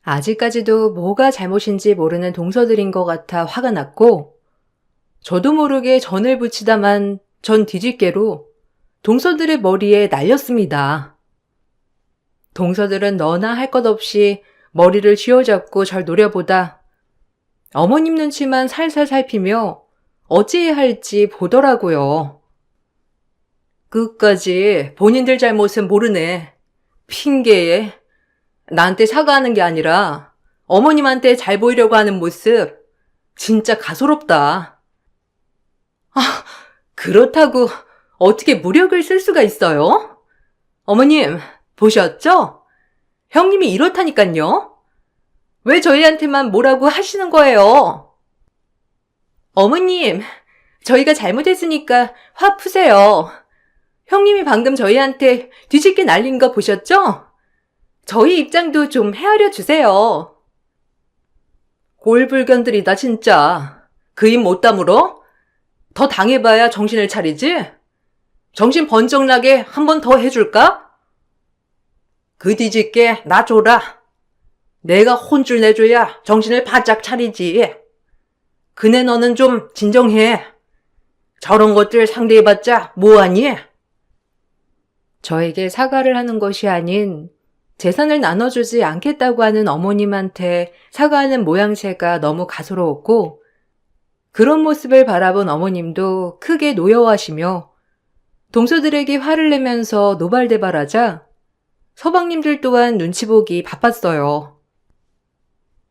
아직까지도 뭐가 잘못인지 모르는 동서들인 것 같아 화가 났고, 저도 모르게 전을 붙이다만 전 뒤집개로 동서들의 머리에 날렸습니다. 동서들은 너나 할 것 없이 머리를 쥐어잡고 절 노려보다 어머님 눈치만 살살 살피며 어찌해야 할지 보더라고요. 끝까지 본인들 잘못은 모르네. 핑계에. 나한테 사과하는 게 아니라 어머님한테 잘 보이려고 하는 모습 진짜 가소롭다. 아, 그렇다고 어떻게 무력을 쓸 수가 있어요? 어머님, 보셨죠? 형님이 이렇다니깐요. 왜 저희한테만 뭐라고 하시는 거예요? 어머님, 저희가 잘못했으니까 화 푸세요. 형님이 방금 저희한테 뒤집게 날린 거 보셨죠? 저희 입장도 좀 헤아려 주세요. 골불견들이다 진짜. 그 입 못 다물어? 더 당해봐야 정신을 차리지? 정신 번쩍 나게 한 번 더 해줄까? 그 뒤집게 나 줘라. 내가 혼줄 내줘야 정신을 바짝 차리지. 그네 너는 좀 진정해. 저런 것들 상대해봤자 뭐하니? 저에게 사과를 하는 것이 아닌 재산을 나눠주지 않겠다고 하는 어머님한테 사과하는 모양새가 너무 가소로웠고, 그런 모습을 바라본 어머님도 크게 노여워하시며 동서들에게 화를 내면서 노발대발하자 서방님들 또한 눈치 보기 바빴어요.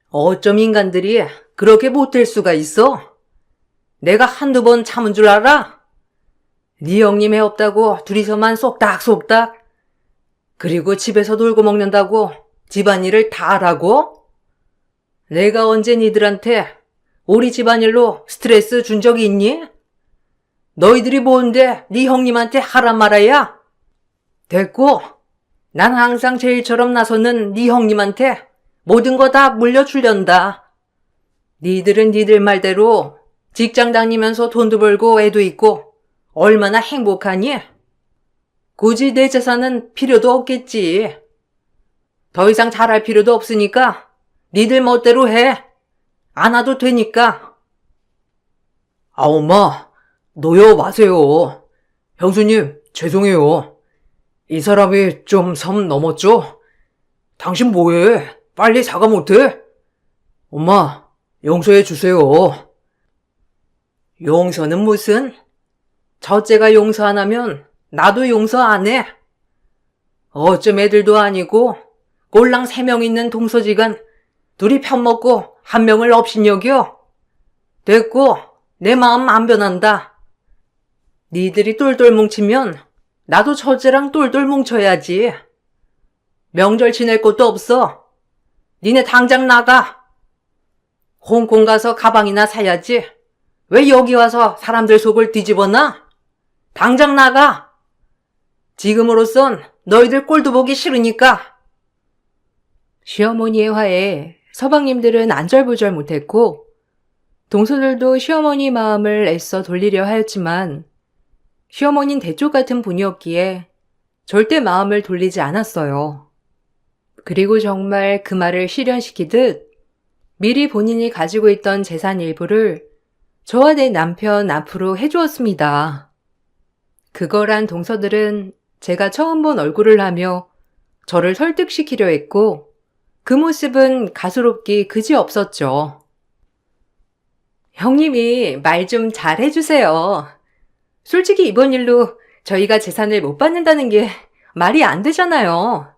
어쩜 인간들이 그렇게 못될 수가 있어? 내가 한두 번 참은 줄 알아? 네 형님 애 없다고 둘이서만 쏙닥쏙닥. 그리고 집에서 놀고 먹는다고 집안일을 다 하라고? 내가 언제 니들한테 우리 집안일로 스트레스 준 적이 있니? 너희들이 뭔데 네 형님한테 하란 말아야? 됐고, 난 항상 제일처럼 나서는 네 형님한테 모든 거 다 물려주련다. 니들은 니들 말대로 직장 다니면서 돈도 벌고 애도 있고 얼마나 행복하니? 굳이 내 재산은 필요도 없겠지. 더 이상 잘할 필요도 없으니까 니들 멋대로 해. 안 와도 되니까. 엄마, 너요 마세요. 형수님, 죄송해요. 이 사람이 좀 선 넘었죠? 당신 뭐해? 빨리 사과 못해? 엄마, 용서해 주세요. 용서는 무슨? 첫째가 용서 안 하면 나도 용서 안 해. 어쩜 애들도 아니고 꼴랑 3명 있는 동서지간 둘이 편먹고 한 명을 업신여겨? 됐고, 내 마음 안 변한다. 니들이 똘똘 뭉치면 나도 첫째랑 똘똘 뭉쳐야지. 명절 지낼 것도 없어. 니네 당장 나가. 홍콩 가서 가방이나 사야지. 왜 여기 와서 사람들 속을 뒤집어놔? 당장 나가. 지금으로선 너희들 꼴도 보기 싫으니까. 시어머니의 화에 서방님들은 안절부절 못했고 동서들도 시어머니 마음을 애써 돌리려 하였지만 시어머니는 대쪽 같은 분이었기에 절대 마음을 돌리지 않았어요. 그리고 정말 그 말을 실현시키듯 미리 본인이 가지고 있던 재산 일부를 저와 내 남편 앞으로 해주었습니다. 그거란 동서들은 제가 처음 본 얼굴을 하며 저를 설득시키려 했고 그 모습은 가소롭기 그지없었죠. 형님이 말 좀 잘 해주세요. 솔직히 이번 일로 저희가 재산을 못 받는다는 게 말이 안 되잖아요.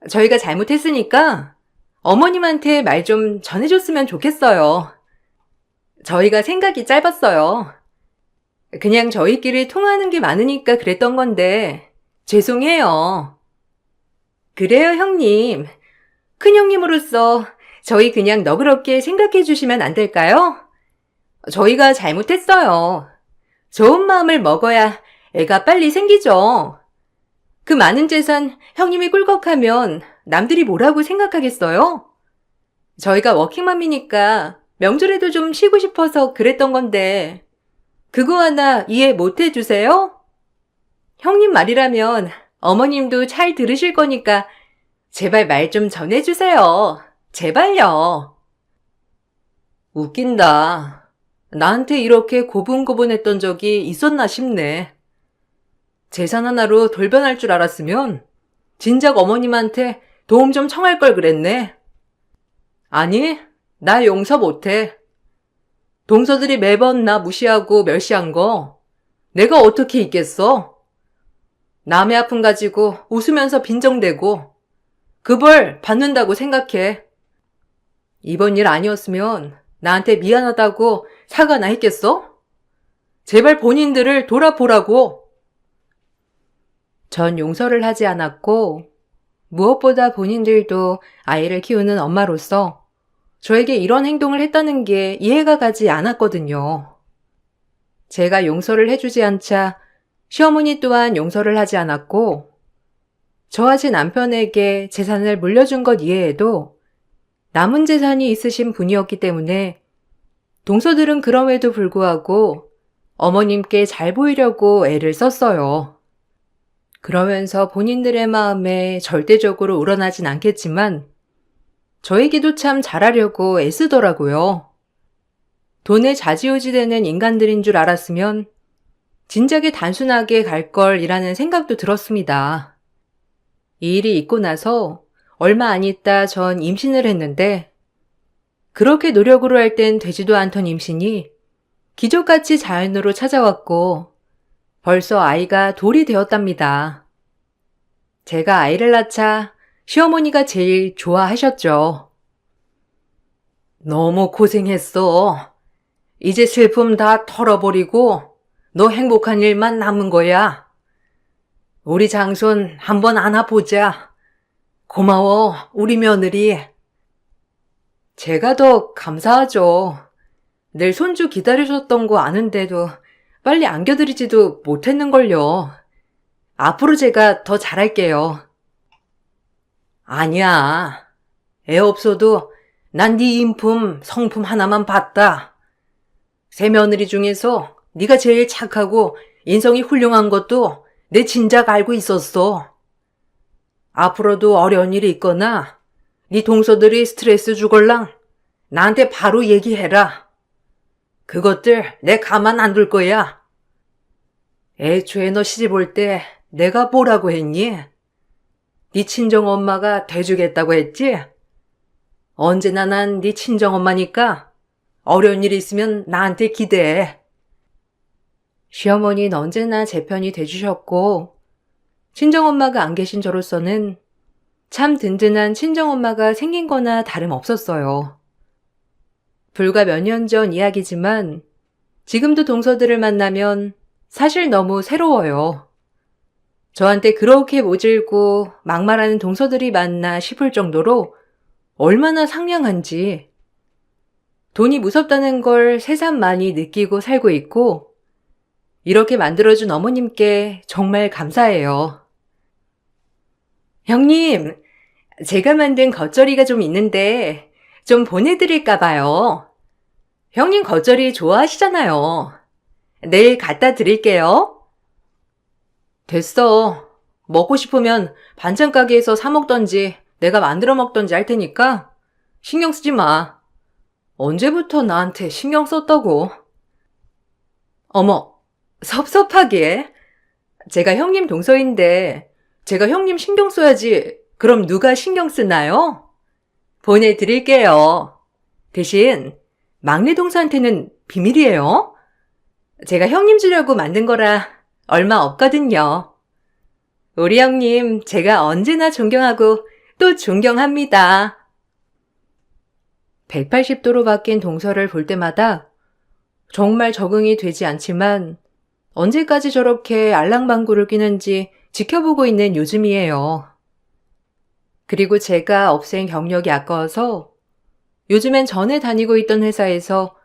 저희가 잘못했으니까 어머님한테 말 좀 전해줬으면 좋겠어요. 저희가 생각이 짧았어요. 그냥 저희끼리 통하는 게 많으니까 그랬던 건데 죄송해요. 그래요, 형님. 큰형님으로서 저희 그냥 너그럽게 생각해 주시면 안 될까요? 저희가 잘못했어요. 좋은 마음을 먹어야 애가 빨리 생기죠. 그 많은 재산 형님이 꿀꺽하면 남들이 뭐라고 생각하겠어요? 저희가 워킹맘이니까 명절에도 좀 쉬고 싶어서 그랬던 건데 그거 하나 이해 못 해주세요? 형님 말이라면 어머님도 잘 들으실 거니까 제발 말 좀 전해주세요. 제발요. 웃긴다. 나한테 이렇게 고분고분했던 적이 있었나 싶네. 재산 하나로 돌변할 줄 알았으면 진작 어머님한테 도움 좀 청할 걸 그랬네. 아니, 나 용서 못해. 동서들이 매번 나 무시하고 멸시한 거 내가 어떻게 잊겠어? 남의 아픔 가지고 웃으면서 빈정대고 그 벌 받는다고 생각해. 이번 일 아니었으면 나한테 미안하다고 사과나 했겠어? 제발 본인들을 돌아보라고. 전 용서를 하지 않았고 무엇보다 본인들도 아이를 키우는 엄마로서 저에게 이런 행동을 했다는 게 이해가 가지 않았거든요. 제가 용서를 해주지 않자 시어머니 또한 용서를 하지 않았고 저와 제 남편에게 재산을 물려준 것 이외에도 남은 재산이 있으신 분이었기 때문에 동서들은 그럼에도 불구하고 어머님께 잘 보이려고 애를 썼어요. 그러면서 본인들의 마음에 절대적으로 우러나진 않겠지만 저에게도 참 잘하려고 애쓰더라고요. 돈에 좌지우지되는 인간들인 줄 알았으면 진작에 단순하게 갈 걸이라는 생각도 들었습니다. 이 일이 있고 나서 얼마 안 있다 전 임신을 했는데 그렇게 노력으로 할 땐 되지도 않던 임신이 기적같이 자연으로 찾아왔고 벌써 아이가 돌이 되었답니다. 제가 아이를 낳자 시어머니가 제일 좋아하셨죠. 너무 고생했어. 이제 슬픔 다 털어버리고 너 행복한 일만 남은 거야. 우리 장손 한번 안아보자. 고마워, 우리 며느리. 제가 더 감사하죠. 늘 손주 기다리셨던 거 아는데도 빨리 안겨드리지도 못했는걸요. 앞으로 제가 더 잘할게요. 아니야. 애 없어도 난 네 인품, 성품 하나만 봤다. 세 며느리 중에서 네가 제일 착하고 인성이 훌륭한 것도 내 진작 알고 있었어. 앞으로도 어려운 일이 있거나 네 동서들이 스트레스 주걸랑 나한테 바로 얘기해라. 그것들 내 가만 안 둘 거야. 애초에 너 시집 올 때 내가 뭐라고 했니? 네 친정엄마가 돼주겠다고 했지? 언제나 난 네 친정엄마니까 어려운 일 있으면 나한테 기대해. 시어머니는 언제나 제 편이 돼주셨고, 친정엄마가 안 계신 저로서는 참 든든한 친정엄마가 생긴 거나 다름없었어요. 불과 몇 년 전 이야기지만 지금도 동서들을 만나면 사실 너무 새로워요. 저한테 그렇게 모질고 막말하는 동서들이 많나 싶을 정도로 얼마나 상냥한지. 돈이 무섭다는 걸 새삼 많이 느끼고 살고 있고, 이렇게 만들어준 어머님께 정말 감사해요. 형님, 제가 만든 겉절이가 좀 있는데 좀 보내드릴까 봐요. 형님 겉절이 좋아하시잖아요. 내일 갖다 드릴게요. 됐어. 먹고 싶으면 반찬 가게에서 사 먹던지 내가 만들어 먹던지 할 테니까 신경 쓰지 마. 언제부터 나한테 신경 썼다고? 어머, 섭섭하게. 제가 형님 동서인데 제가 형님 신경 써야지. 그럼 누가 신경 쓰나요? 보내드릴게요. 대신 막내 동서한테는 비밀이에요. 제가 형님 주려고 만든 거라 얼마 없거든요. 우리 형님 제가 언제나 존경하고 또 존경합니다. 180도로 바뀐 동서를 볼 때마다 정말 적응이 되지 않지만 언제까지 저렇게 알랑방구를 끼는지 지켜보고 있는 요즘이에요. 그리고 제가 없앤 경력이 아까워서 요즘엔 전에 다니고 있던 회사에서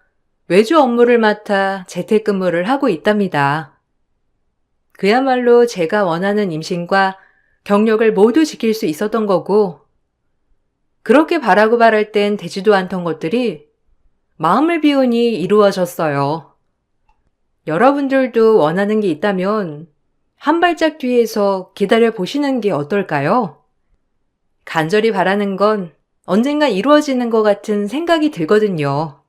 외주 업무를 맡아 재택근무를 하고 있답니다. 그야말로 제가 원하는 임신과 경력을 모두 지킬 수 있었던 거고, 그렇게 바라고 바랄 땐 되지도 않던 것들이 마음을 비우니 이루어졌어요. 여러분들도 원하는 게 있다면 한 발짝 뒤에서 기다려 보시는 게 어떨까요? 간절히 바라는 건 언젠가 이루어지는 것 같은 생각이 들거든요.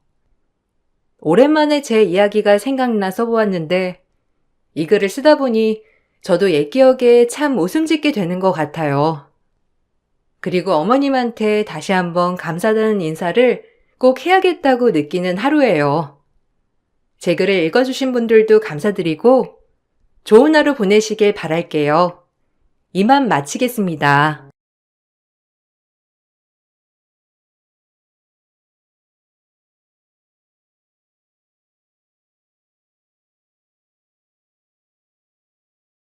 오랜만에 제 이야기가 생각나 써보았는데 이 글을 쓰다 보니 저도 옛 기억에 참 웃음 짓게 되는 것 같아요. 그리고 어머님한테 다시 한번 감사하다는 인사를 꼭 해야겠다고 느끼는 하루예요. 제 글을 읽어주신 분들도 감사드리고 좋은 하루 보내시길 바랄게요. 이만 마치겠습니다.